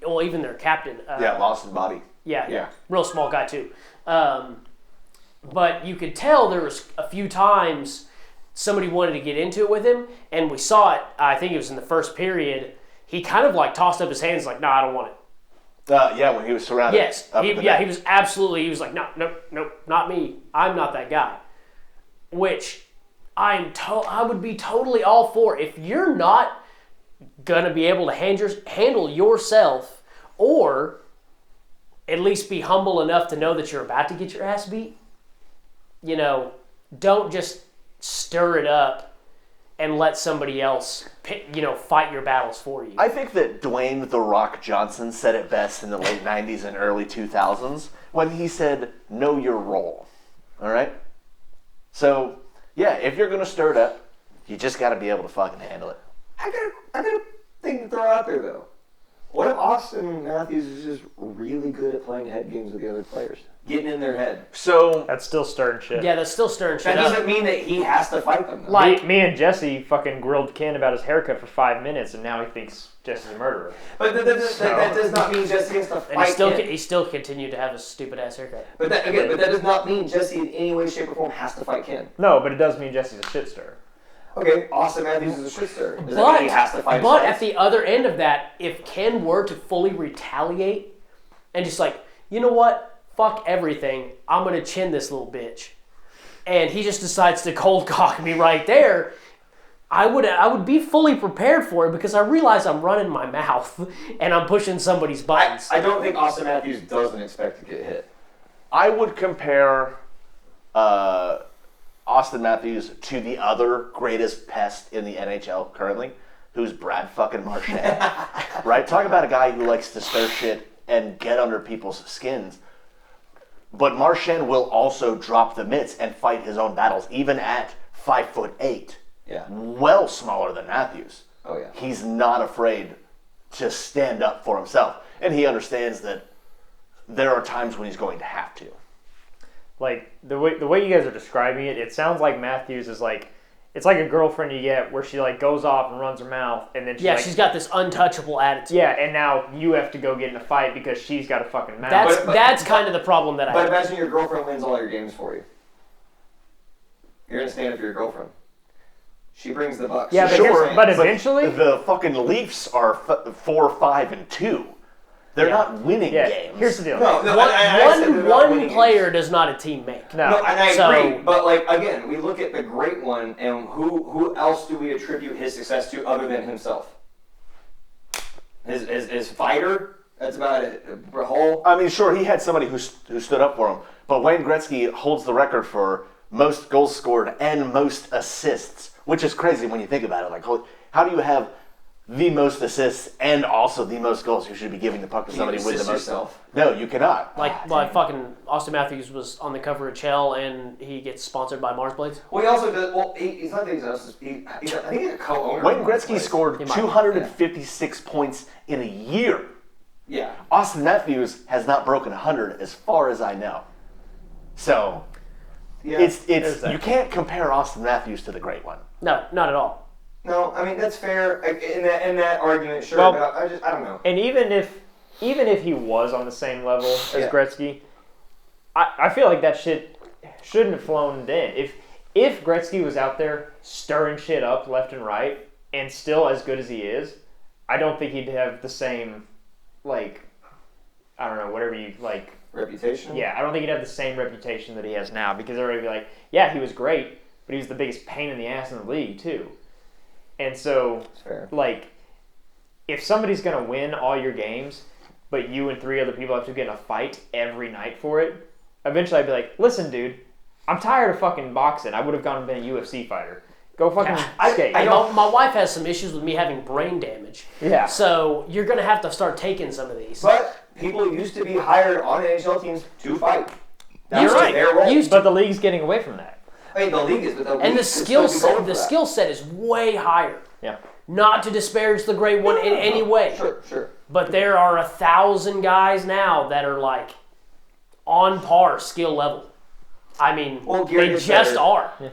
well, even their captain.
Yeah, lost in body.
Yeah, real small guy too. But you could tell there was a few times somebody wanted to get into it with him, and we saw it. I think it was in the first period. He kind of like tossed up his hands, like, "No, I don't want it."
Yeah, when he was surrounded.
Yes,
up
he
at the net.
was absolutely. He was like, "No, not me. I'm not that guy." Which I would be totally all for. If you're not gonna be able to handle yourself, or at least be humble enough to know that you're about to get your ass beat, don't just stir it up and let somebody else, fight your battles for you.
I think that Dwayne "The Rock" Johnson said it best in the late 90s and early 2000s when he said, "Know your role." All right? So, yeah, if you're going to stir it up, you just got to be able to fucking handle it.
I got a thing to throw out there though. What if Austin Matthews is just really good at playing head games with the other players, getting in their head?
So,
That's still stirring shit.
Yeah, that's still stirring shit
That
up.
doesn't mean that he has to fight them. Though.
Like-
Me and Jesse fucking grilled Ken about his haircut for 5 minutes, and now he thinks Jesse's a murderer.
But that does not mean Jesse has to
And
fight him.
he still continued to have a stupid ass haircut.
But that does not mean Jesse in any way, shape, or form has to fight Ken.
No, but it does mean Jesse's a shit stirrer.
Okay, Austin Matthews is a shit stirrer. Does that mean he has to fight?
But at the other end of that, if Ken were to fully retaliate and just like, you know what, fuck everything, I'm gonna chin this little bitch, and he just decides to cold cock me right there, I would be fully prepared for it because I realize I'm running my mouth and I'm pushing somebody's buttons.
I don't think Austin Matthews doesn't expect to get hit.
I would compare Austin Matthews to the other greatest pest in the NHL currently, who's Brad fucking Marchand. Right? Talk about a guy who likes to stir shit and get under people's skins. But Marchand will also drop the mitts and fight his own battles, even at 5'8".
Yeah.
Well smaller than Matthews.
Oh yeah.
He's not afraid to stand up for himself. And he understands that there are times when he's going to have to.
Like the way you guys are describing it, it sounds like Matthews is like, it's like a girlfriend you get where she like goes off and runs her mouth, and then
she's got this untouchable attitude.
yeah, and now you have to go get in a fight because she's got a fucking mouth.
That's kind of the problem that I
But
have.
imagine your girlfriend wins all your games for you. You're gonna stand up for your girlfriend. She brings the bucks.
Yeah, but
Sure,
here's- but eventually,
The fucking Leafs are 4-5-2. They're not winning
yeah.
games.
Here's the deal.
no, I said they're not winning
One player
games.
does not a team make.
No.
No, and I
So-
agree. But like again, we look at the great one, and who else do we attribute his success to other than himself? His fighter. That's about it. Whole.
I mean, sure, he had somebody who stood up for him, but Wayne Gretzky holds the record for most goals scored and most assists, which is crazy when you think about it. Like, how do you have the most assists and also the most goals? You should be giving the puck to somebody with the
assist
most.
yourself.
No, you cannot.
Like fucking Austin Matthews was on the cover of Chell and he gets sponsored by Mars Blades.
Well, he also does. Well, he's not that he's also. I think he's a co-owner.
Wayne
of
Gretzky
Mars
scored
He might.
256 points in a year.
Yeah.
Austin Matthews has not broken 100 as far as I know. So,
Yeah.
it's
there's that.
you can't compare Austin Matthews to the great one.
No, not at all.
No, I mean that's fair in that argument, sure.
Well-
but I don't know.
And even if he was on the same level as
Yeah.
Gretzky, I feel like that shit shouldn't have flown in. If Gretzky was out there stirring shit up left and right and still as good as he is, I don't think he'd have the same, like, I don't know, whatever you like.
Reputation.
Yeah, I don't think he'd have the same reputation that he has now because everybody would be like, yeah, he was great, but he was the biggest pain in the ass in the league too. And so,
That's fair.
like, if somebody's going to win all your games, but you and 3 other people have to get in a fight every night for it, eventually I'd be like, listen, dude, I'm tired of fucking boxing. I would have gone and been a UFC fighter. Go fucking skate.
My wife has some issues with me having brain damage.
Yeah.
So you're going to have to start taking some of these.
But people used to be hired on NHL teams to fight. That
You're
was
right.
their role.
But the league's getting away from that.
I mean, the league is, but the
And
league
the
is
skill
still going for that.
set is way higher.
Yeah.
Not to disparage the great one in any way.
Sure.
But there are 1,000 guys now that are like on par skill level. I mean,
Gary
they
is
just
better.
are.
Yeah.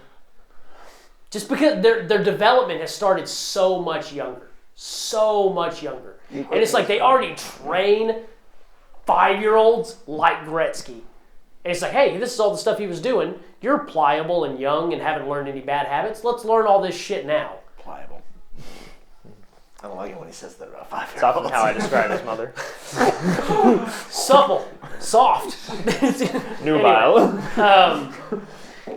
Just because their development has started so much younger. So much younger. And it's like they already train 5-year-olds like Gretzky. And it's like, hey, this is all the stuff he was doing. You're pliable and young and haven't learned any bad habits. Let's learn all this shit now.
Pliable. I don't like it when he says that about 5
It's often how I describe his mother.
Supple. Soft.
Nubile.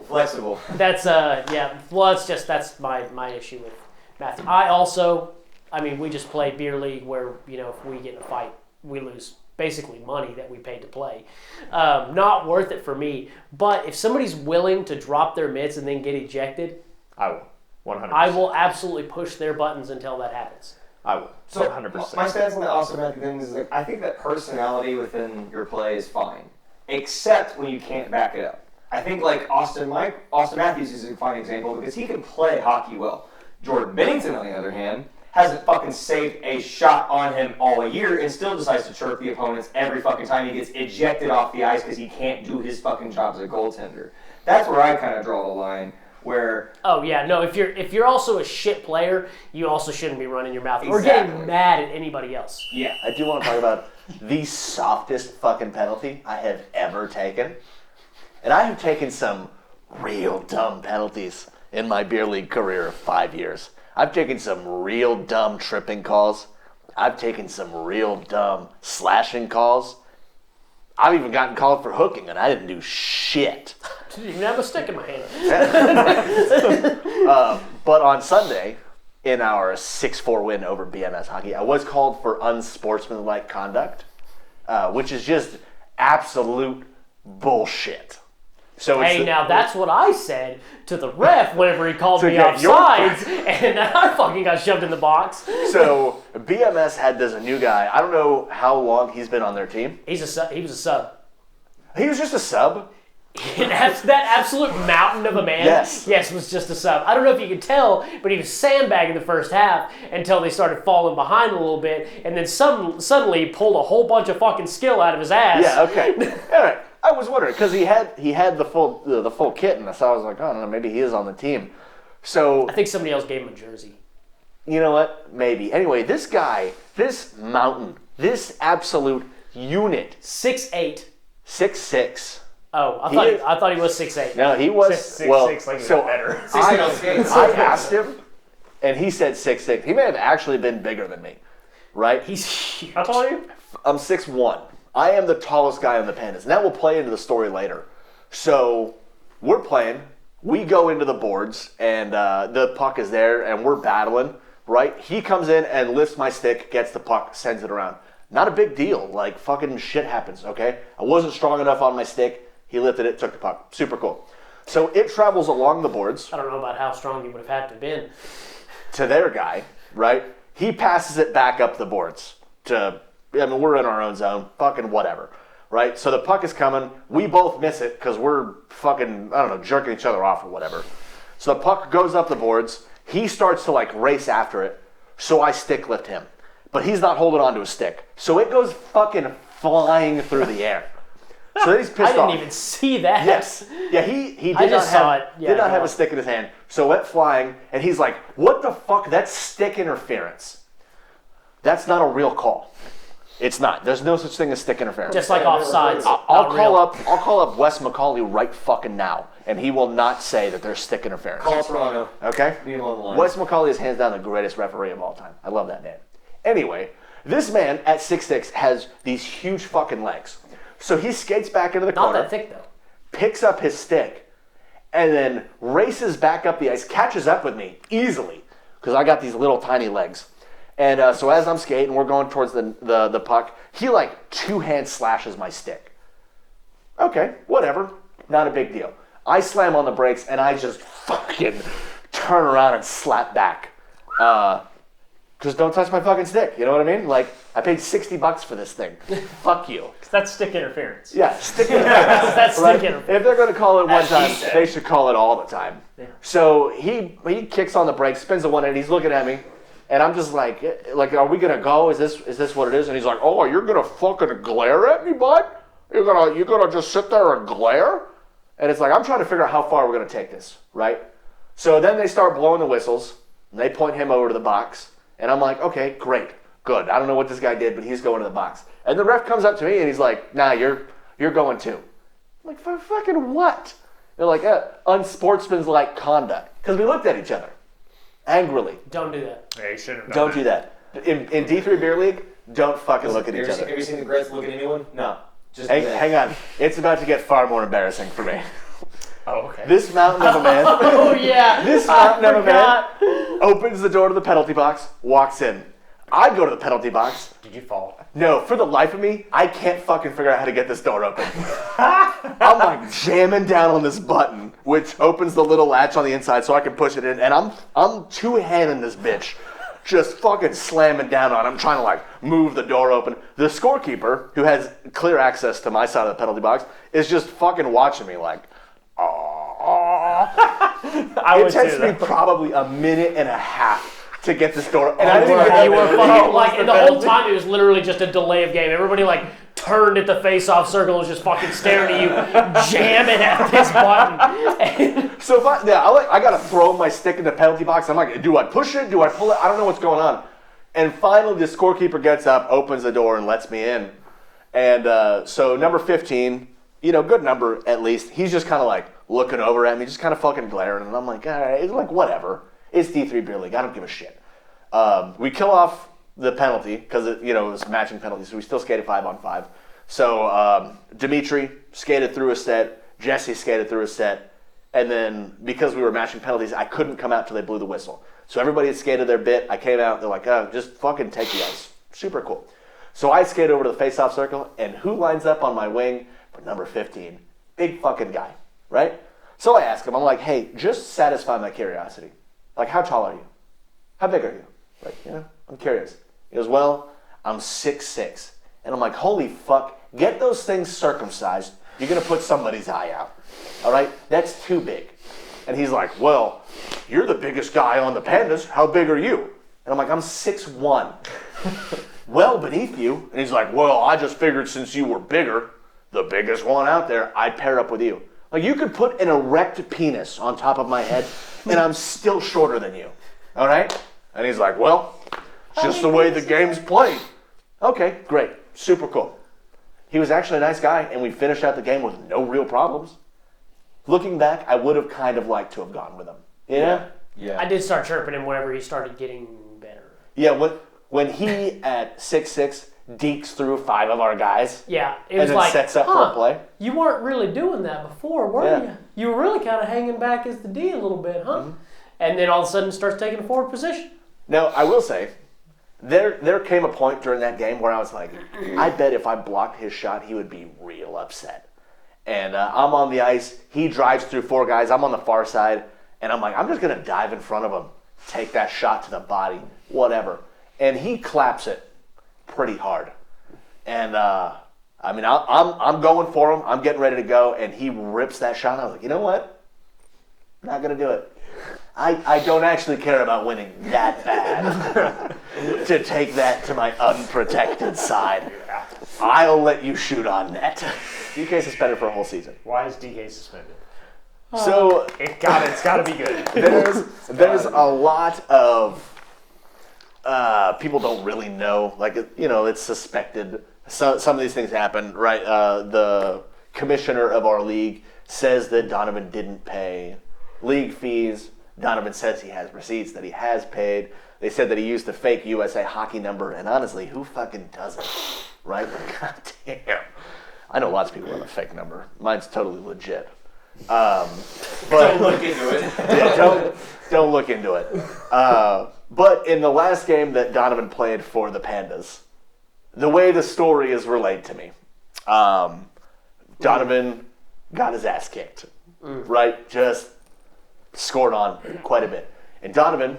Flexible.
That's well, that's my issue with Matthew. We just play beer league where, if we get in a fight, we lose basically money that we paid to play. Not worth it for me. But if somebody's willing to drop their mitts and then get ejected,
I will. 100%.
I will absolutely push their buttons until that happens.
I will.
So
100%.
my stance on the Austin Matthews thing is I think that personality within your play is fine, except when you can't back it up. I think like Austin Matthews is a fine example because he can play hockey well. Jordan Bennington, on the other hand, hasn't fucking saved a shot on him all year and still decides to chirp the opponents every fucking time he gets ejected off the ice because he can't do his fucking job as a goaltender. That's where I kind of draw the line. Where
if you're also a shit player, you also shouldn't be running your mouth or
Exactly.
getting mad at anybody else.
yeah,
I do want to talk about the softest fucking penalty I have ever taken. And I have taken some real dumb penalties in my beer league career of 5 years. I've taken some real dumb tripping calls. I've taken some real dumb slashing calls. I've even gotten called for hooking, and I didn't do shit.
Didn't even have a stick in my hand.
But on Sunday, in our 6-4 win over BMS Hockey, I was called for unsportsmanlike conduct, which is just absolute bullshit. So
Hey, now that's what I said to the ref whenever he called me
get your
offsides, and I fucking got shoved in the box.
So BMS had this new guy. I don't know how long he's been on their team.
He was a sub.
He was just a sub.
That absolute mountain of a man,
Yes.
was just a sub. I don't know if you could tell, but he was sandbagging the first half until they started falling behind a little bit, and then suddenly pulled a whole bunch of fucking skill out of his ass.
Yeah, okay. All right. I was wondering because he had the full kit, and so I was like, oh, I don't know, maybe he is on the team. So
I think somebody else gave him a jersey.
you know what? Maybe. Anyway, this guy, this mountain, this absolute unit,
6'8".
6'6".
Oh, I thought he was 6'8".
No, he was
6'6", like
so
better.
I asked him, and he said 6'6". He may have actually been bigger than me, right?
He's huge.
How tall are you?
I'm 6'1". I am the tallest guy on the Pandas, and that will play into the story later. So we're playing. We go into the boards, and the puck is there, and we're battling, right? He comes in and lifts my stick, gets the puck, sends it around. Not a big deal. Like, fucking shit happens, okay? I wasn't strong enough on my stick. He lifted it, took the puck. Super cool. So it travels along the boards
I don't know about how strong he would have had to have been.
to their guy, right? He passes it back up the boards we're in our own zone, fucking whatever, right? So the puck is coming. We both miss it because we're fucking, I don't know, jerking each other off or whatever. So the puck goes up the boards. He starts to race after it. So I stick lift him. But he's not holding onto his stick. So it goes fucking flying through the air. So he's pissed off.
I didn't even see that.
Yes. Yeah, he did
I
not
just saw
have
it. Yeah,
did not have
go
a stick in his hand. So it went flying, and he's like, "What the fuck? That's stick interference. That's not a real call. It's not. There's no such thing as stick interference."
Just like offsides.
I'll call up Wes McCauley right fucking now, and he will not say that there's stick interference.
Call Toronto.
Okay?
Be on the line.
Wes McCauley is hands down the greatest referee of all time. I love that man. Anyway, this man at 6'6" has these huge fucking legs. So he skates back into the
Not
corner,
that thick, though.
picks up his stick, and then races back up the ice, catches up with me easily, because I got these little tiny legs, And so as I'm skating, we're going towards the puck. He like 2-hand slashes my stick. Okay, whatever. Not a big deal. I slam on the brakes and I just fucking turn around and slap back. Just don't touch my fucking stick. You know what I mean? Like, I paid $60 for this thing. Fuck you.
That's stick interference.
Yeah, stick interference.
That's
Right?
stick interference.
If they're going to call it one time, they should call it all the time.
Yeah.
So he kicks on the brake, spins the one end, he's looking at me, and I'm just like, are we going to go? Is this what it is? And he's like, oh, you're going to fucking glare at me, bud? You're gonna just sit there and glare? And it's like, I'm trying to figure out how far we're going to take this, right? So then they start blowing the whistles, and they point him over to the box. And I'm like, okay, great, good. I don't know what this guy did, but he's going to the box. And the ref comes up to me and he's like, nah, you're going too. I'm like, for fucking what? They're like, unsportsmanlike conduct. Because we looked at each other angrily.
Don't do that.
Yeah, you shouldn't have
Don't do that. In D3 Beer League, don't fucking look at each other.
Have you seen the Grets look at anyone? No. Just
Hang on. It's about to get far more embarrassing for me.
Oh, okay.
This mountain of a man.
Oh yeah.
This mountain of a man opens the door to the penalty box, walks in. I go to the penalty box.
Did you fall?
No, for the life of me, I can't fucking figure out how to get this door open. I'm like jamming down on this button, which opens the little latch on the inside so I can push it in, and I'm two-handing this bitch, just fucking slamming down on it. I'm trying to like move the door open. The scorekeeper, who has clear access to my side of the penalty box, is just fucking watching me like, it takes me probably a minute and a half to get this door. And I didn't even
You were fucking like, and the whole time it was literally just a delay of game. Everybody like turned at the face-off circle and was just fucking staring at you, jamming at this button.
So if I gotta throw my stick in the penalty box. I'm like, do I push it? Do I pull it? I don't know what's going on. And finally, the scorekeeper gets up, opens the door, and lets me in. And so number 15, good number at least. He's just kind of like looking over at me, just kind of fucking glaring. And I'm like, all right, like whatever. It's D3 Beer League. I don't give a shit. We kill off the penalty because it was matching penalty, so we still skated 5-on-5. So Dimitri skated through a set, Jesse skated through a set, and then because we were matching penalties, I couldn't come out till they blew the whistle. So everybody had skated their bit. I came out. They're like, oh, just fucking take the ice. Super cool. So I skate over to the face-off circle, and who lines up on my wing but number 15? Big fucking guy, right? So I ask him, I'm like, hey, just satisfy my curiosity. Like, how tall are you? How big are you? Like, I'm curious. He goes, well, I'm 6'6". And I'm like, holy fuck, get those things circumcised. You're going to put somebody's eye out. All right? That's too big. And he's like, well, you're the biggest guy on the Pandas. How big are you? And I'm like, I'm 6'1". Well beneath you. And he's like, well, I just figured since you were bigger, the biggest one out there, I'd pair up with you. Like, you could put an erect penis on top of my head, and I'm still shorter than you. All right? And he's like, well, it's just the way the game's played. Okay, great. Super cool. He was actually a nice guy, and we finished out the game with no real problems. Looking back, I would have kind of liked to have gone with him. Yeah?
I did start chirping him whenever he started getting better.
Yeah, when he, at 6'6", deeks through 5 of our guys.
Yeah, it
and
was
then
like,
sets up for a play.
You weren't really doing that before, were you? You were really kind of hanging back as the D a little bit, huh? Mm-hmm. And then all of a sudden starts taking a forward position.
Now, I will say, there came a point during that game where I was like, I bet if I blocked his shot, he would be real upset. And I'm on the ice. He drives through 4 guys. I'm on the far side. And I'm like, I'm just going to dive in front of him, take that shot to the body, whatever. And he claps it pretty hard. And, I'm going for him. I'm getting ready to go. And he rips that shot. I was like, you know what? Not going to do it. I don't actually care about winning that bad to take that to my unprotected side. I'll let you shoot on net. DK suspended for a whole season.
Why is DK suspended?
So
It's got to be good.
There's a lot of people don't really know. Like, it's suspected. Some of these things happen, right? The commissioner of our league says that Donovan didn't pay league fees. Donovan says he has receipts that he has paid. They said that he used the fake USA hockey number, and honestly, who fucking doesn't, right? God damn. I know lots of people have a fake number. Mine's totally legit. But
Don't look into it.
yeah, Don't look into it. But in the last game that Donovan played for the Pandas, the way the story is relayed to me, Donovan got his ass kicked, right? Just scored on quite a bit. And Donovan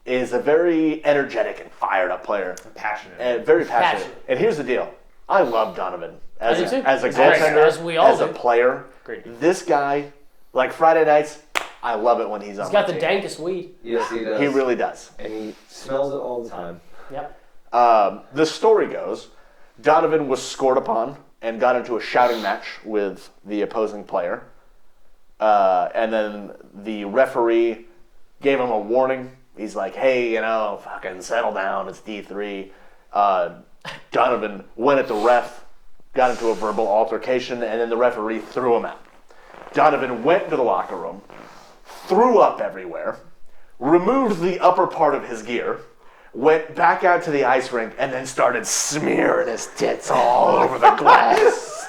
is a very energetic and fired up player.
Passionate.
And very passionate. And here's the deal. I love Donovan as
I do too.
a
As
goaltender,
we all
as a
do.
player.
Great.
This guy, like Friday nights, I love it when he's on.
He's got the
my team.
dankest weed.
Yes, he does.
He really does.
And he smells it all the time.
Yep.
The story goes, Donovan was scored upon and got into a shouting match with the opposing player. And then the referee gave him a warning. He's like, hey, fucking settle down. It's D3. Donovan went at the ref, got into a verbal altercation, and then the referee threw him out. Donovan went into the locker room, threw up everywhere, removed the upper part of his gear, went back out to the ice rink, and then started smearing his tits all over the glass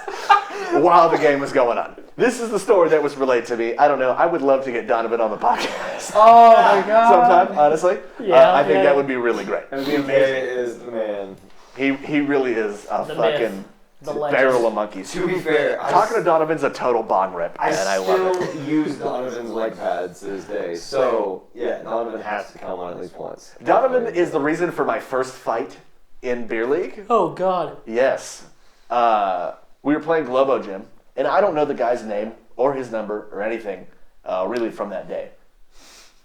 while the game was going on. This is the story that was relayed to me. I don't know. I would love to get Donovan on the podcast.
Oh my god.
Sometime, honestly.
Yeah,
I think
yeah.
that would be really great.
And BK is the man.
He really is a
The
fucking
myth, the legend.
barrel of monkeys.
To be fair,
Talking to Donovan's a total bond rip,
I
and I love it.
still use Donovan's leg pads to this day. So, yeah, Donovan has to come on at least once.
Donovan is the reason for my first fight in beer league.
Oh God.
Yes. We were playing Globo Gym, and I don't know the guy's name or his number or anything really from that day.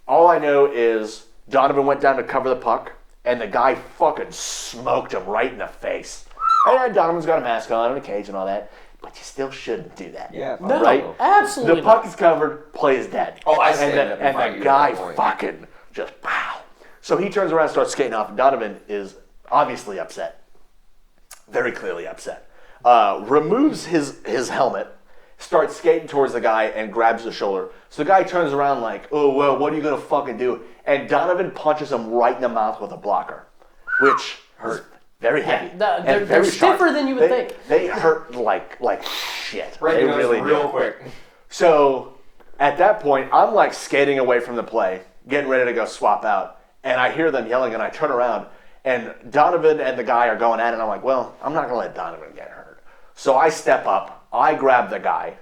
All I know is Donovan went down to cover the puck, and the guy fucking smoked him right in the face. And Donovan's got a mask on and a cage and all that, but you still shouldn't do that.
Yeah,
No,
Right?
absolutely.
The puck is covered, play is dead.
Oh, I
and
stand
the,
up and
and
fight
the
you
guy
at that point.
fucking just pow. So he turns around and starts skating off, and Donovan is obviously upset. Very clearly upset. Removes his helmet, starts skating towards the guy, and grabs the shoulder. So the guy turns around like, oh, well, what are you going to fucking do? And Donovan punches him right in the mouth with a blocker, which hurt. Very heavy.
They're
and very sharp.
stiffer than you would think.
They hurt like shit.
Right,
They
you know,
really
real
do.
quick.
So at that point, I'm like skating away from the play, getting ready to go swap out, and I hear them yelling, and I turn around, and Donovan and the guy are going at it, and I'm like, well, I'm not going to let Donovan get hurt. So I step up, I grab the guy,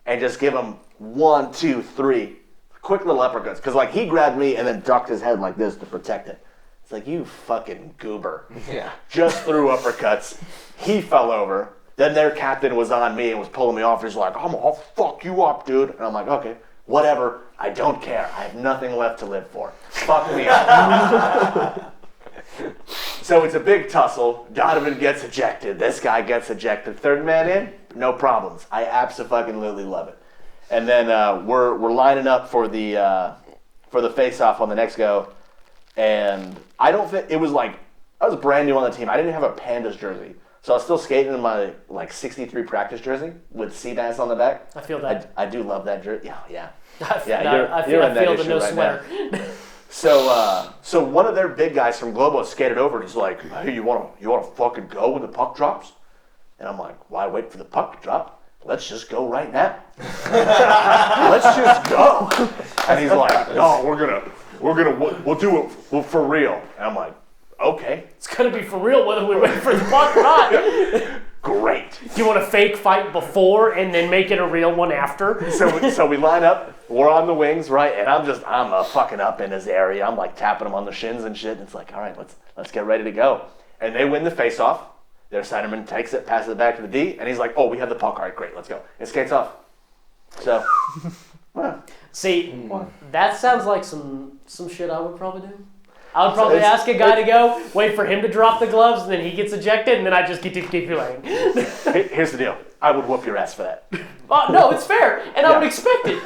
and just give him 1, 2, 3 quick little uppercuts, because like he grabbed me and then ducked his head like this to protect it. It's like, you fucking goober.
Yeah.
Just threw uppercuts. He fell over. Then their captain was on me and was pulling me off. He's like, I'll fuck you up, dude. And I'm like, okay, whatever. I don't care. I have nothing left to live for. Fuck me up. So it's a big tussle. Donovan gets ejected. This guy gets ejected. Third man in, no problems. I absolutely love it. And then we're lining up for the face-off on the next go. And I don't think it was like I was brand new on the team. I didn't have a Pandas jersey, so I was still skating in my like '63 practice jersey with Seabass on the back.
I feel that.
I do love that jersey. Yeah.
I
you're in that
feel the
issue
no
right
sweater.
So one of their big guys from Globo skated over and he's like, "Hey, you wanna fucking go when the puck drops?" And I'm like, "Why wait for the puck to drop? Let's just go right now. Let's just go." And he's like, "No, we'll do it for real." And I'm like, "Okay,
It's gonna be for real whether we wait for the puck or not.
great."
Do you want a fake fight before and then make it a real one after?
So we line up. We're on the wings, right? And I'm fucking up in his area. I'm like tapping him on the shins and shit. And it's like, all right, let's get ready to go. And they win the face-off. Their centerman takes it, passes it back to the D, and he's like, "Oh, we have the puck. All right, great, let's go." And skates off. So, well,
See, that sounds like some shit I would probably do. I would probably
It's-
ask a guy to go, wait for him to drop the gloves, and then he gets ejected, and then I just keep playing.
here's the deal. I would whoop your ass for that.
No, it's fair, and I would
Yeah.
expect it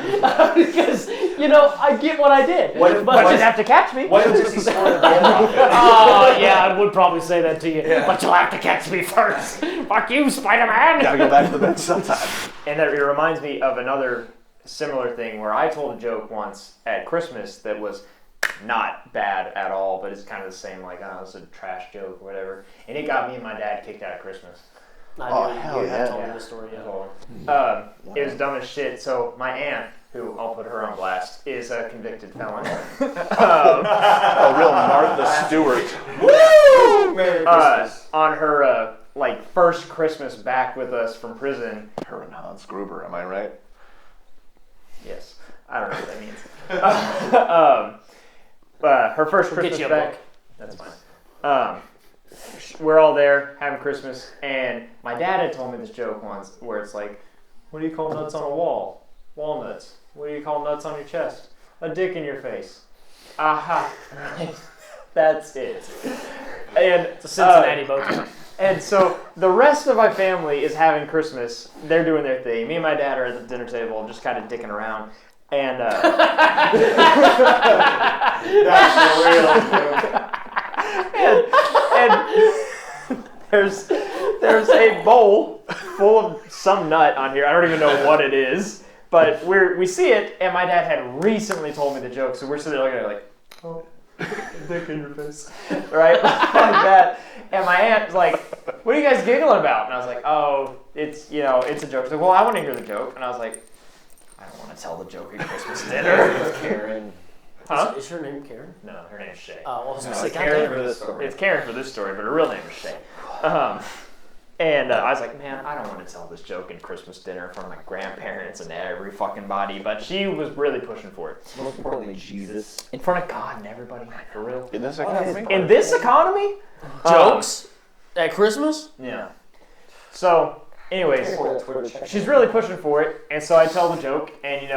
because I get what I did.
What if-
but
what
you'd
if-
have to catch me.
What if just he scored a goal off it?
Oh yeah, I would probably say that to you.
Yeah.
But you'll have to catch me first. Fuck you, Spider-Man.
Gotta go back to the bench sometime.
And it reminds me of another similar thing where I told a joke once at Christmas that was not bad at all, but it's kind of the same, like, oh, it's a trash joke or whatever. And it got me and my dad kicked out of Christmas.
Oh, hell
You
yeah.
have told me the story. Yeah.
It was dumb as shit. So my aunt who, I'll put her on blast, is a convicted felon.
A real Martha Stewart.
Woo! Merry Christmas.
On her first Christmas back with us from prison.
Her and Hans Gruber, am I right?
Yes, I don't know what that means. Her first
We'll
Christmas
get you a
back.
book.
That's fine. We're all there having Christmas, and my dad had told me this joke once, where it's like, "What do you call nuts on a wall? Walnuts. What do you call nuts on your chest? A dick in your face." Aha. That's it. And
It's a Cincinnati bow tie.
and so the rest of my family is having Christmas. They're doing their thing. Me and my dad are at the dinner table, just kind of dicking around. And
That's the real joke.
and there's a bowl full of some nut on here. I don't even know what it is, but we see it, and my dad had recently told me the joke, so we're sitting there looking at it like, "Oh, dick in your face," right, like that. And my aunt's like, "What are you guys giggling about?" And I was like, "Oh, it's a joke." She's like, "Well, I want to hear the joke," and I was like, "I don't want to tell the joke at Christmas dinner."
Camryn.
Huh?
Is her name Karen?
No, her name's Shay.
Oh, well, I was
No,
gonna say,
it's
God
Karen
damn
for
it.
this story.
It's Karen for this story, but her real name is Shay. And I was like, man, I don't want to tell this joke in Christmas dinner in front of my grandparents and every fucking body, but she was really pushing for it.
Most importantly, Jesus.
In front of God and everybody, for real.
In this economy?
In this economy?
Jokes at Christmas?
Yeah. So, anyways, she's really pushing for it, and so I tell the joke, and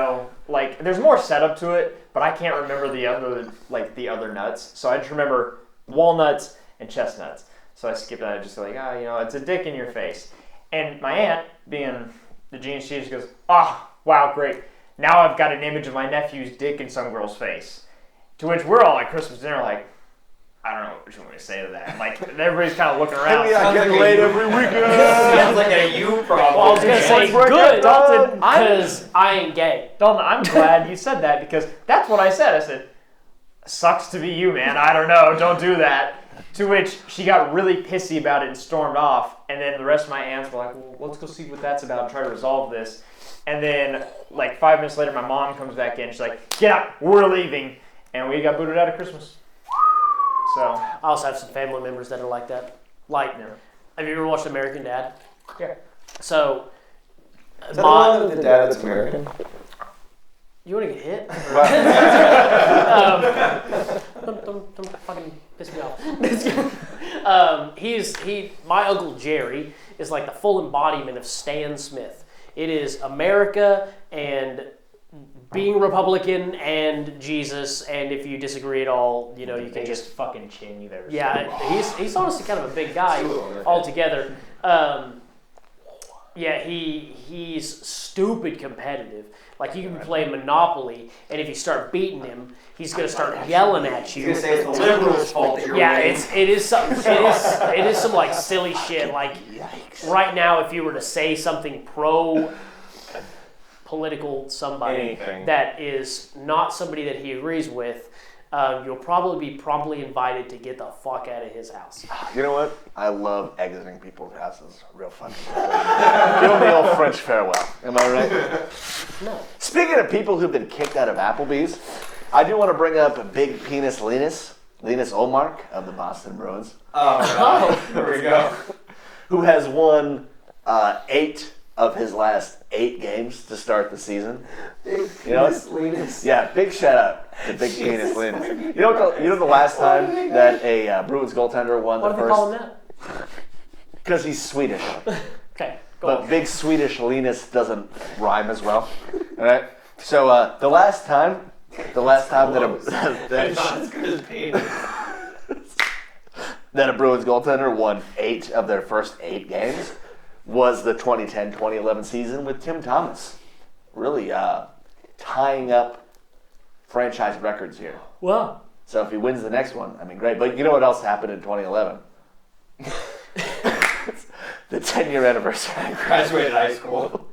there's more setup to it, but I can't remember the other nuts. So I just remember walnuts and chestnuts. So I skip that. I just like, it's a dick in your face. And my aunt, being the genius she just goes, wow, great. Now I've got an image of my nephew's dick in some girl's face. To which we're all at Christmas dinner like, I don't know what you want me to say to that. Like, everybody's kind of looking around.
I get laid every weekend.
Sounds like a you problem.
Well, I was going to say, good,
Dalton,
because I ain't gay.
Dalton, I'm glad you said that because that's what I said. I said, sucks to be you, man. I don't know. Don't do that. To which she got really pissy about it and stormed off. And then the rest of my aunts were like, well, let's go see what that's about and try to resolve this. And then, 5 minutes later, my mom comes back in. She's like, get up. We're leaving. And we got booted out of Christmas. So,
I also have some family members that are like that. Have you ever watched American Dad?
yeah.
So,
Is that the one with the dad that's American?
You want to get hit? Don't fucking piss me off. My Uncle Jerry is like the full embodiment of Stan Smith. It is America and being Republican and Jesus, and if you disagree at all, you can
Biggest
just
fucking chin you've ever seen.
yeah. He's honestly kind of a big guy altogether. He's stupid competitive. Like, you can play Monopoly, and if you start beating him, he's gonna start yelling at you.
You're gonna say it's the liberals' fault that you're winning.
it is some like silly shit. Like, right now, if you were to say something pro political somebody
Anything.
that is not somebody that he agrees with, you'll probably be promptly invited to get the fuck out of his house.
You know what? I love exiting people's houses. Real fun. Give them the old French farewell. Am I right?
No.
Speaking of people who've been kicked out of Applebee's, I do want to bring up Big Penis Linus Olmark of the Boston Bruins,
Oh, God. Here we go.
who has won 8 of his last 8 games to start the season.
Linus.
Yeah, big shout out to Big Penis Linus. You know the last time that a Bruins goaltender won
What
the
do they call
first?
him that?
Because he's Swedish.
Okay, go
But
on.
big Swedish Linus doesn't rhyme as well. All right. So the last time that
Not as good as penis.
that a Bruins goaltender won 8 of their first 8 games was the 2010-2011 season with Tim Thomas. Really tying up franchise records here.
Well,
So if he wins the next one, I mean, great. But you know what else happened in 2011? The 10-year anniversary.
Graduated high school.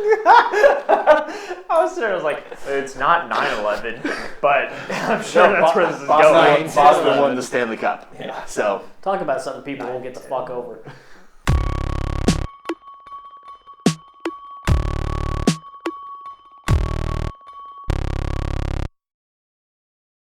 I was there, I was like, it's not 9/11, but I'm sure that's where this is going.
Boston won the Stanley Cup.
Yeah.
So
talk about something people won't get the fuck over.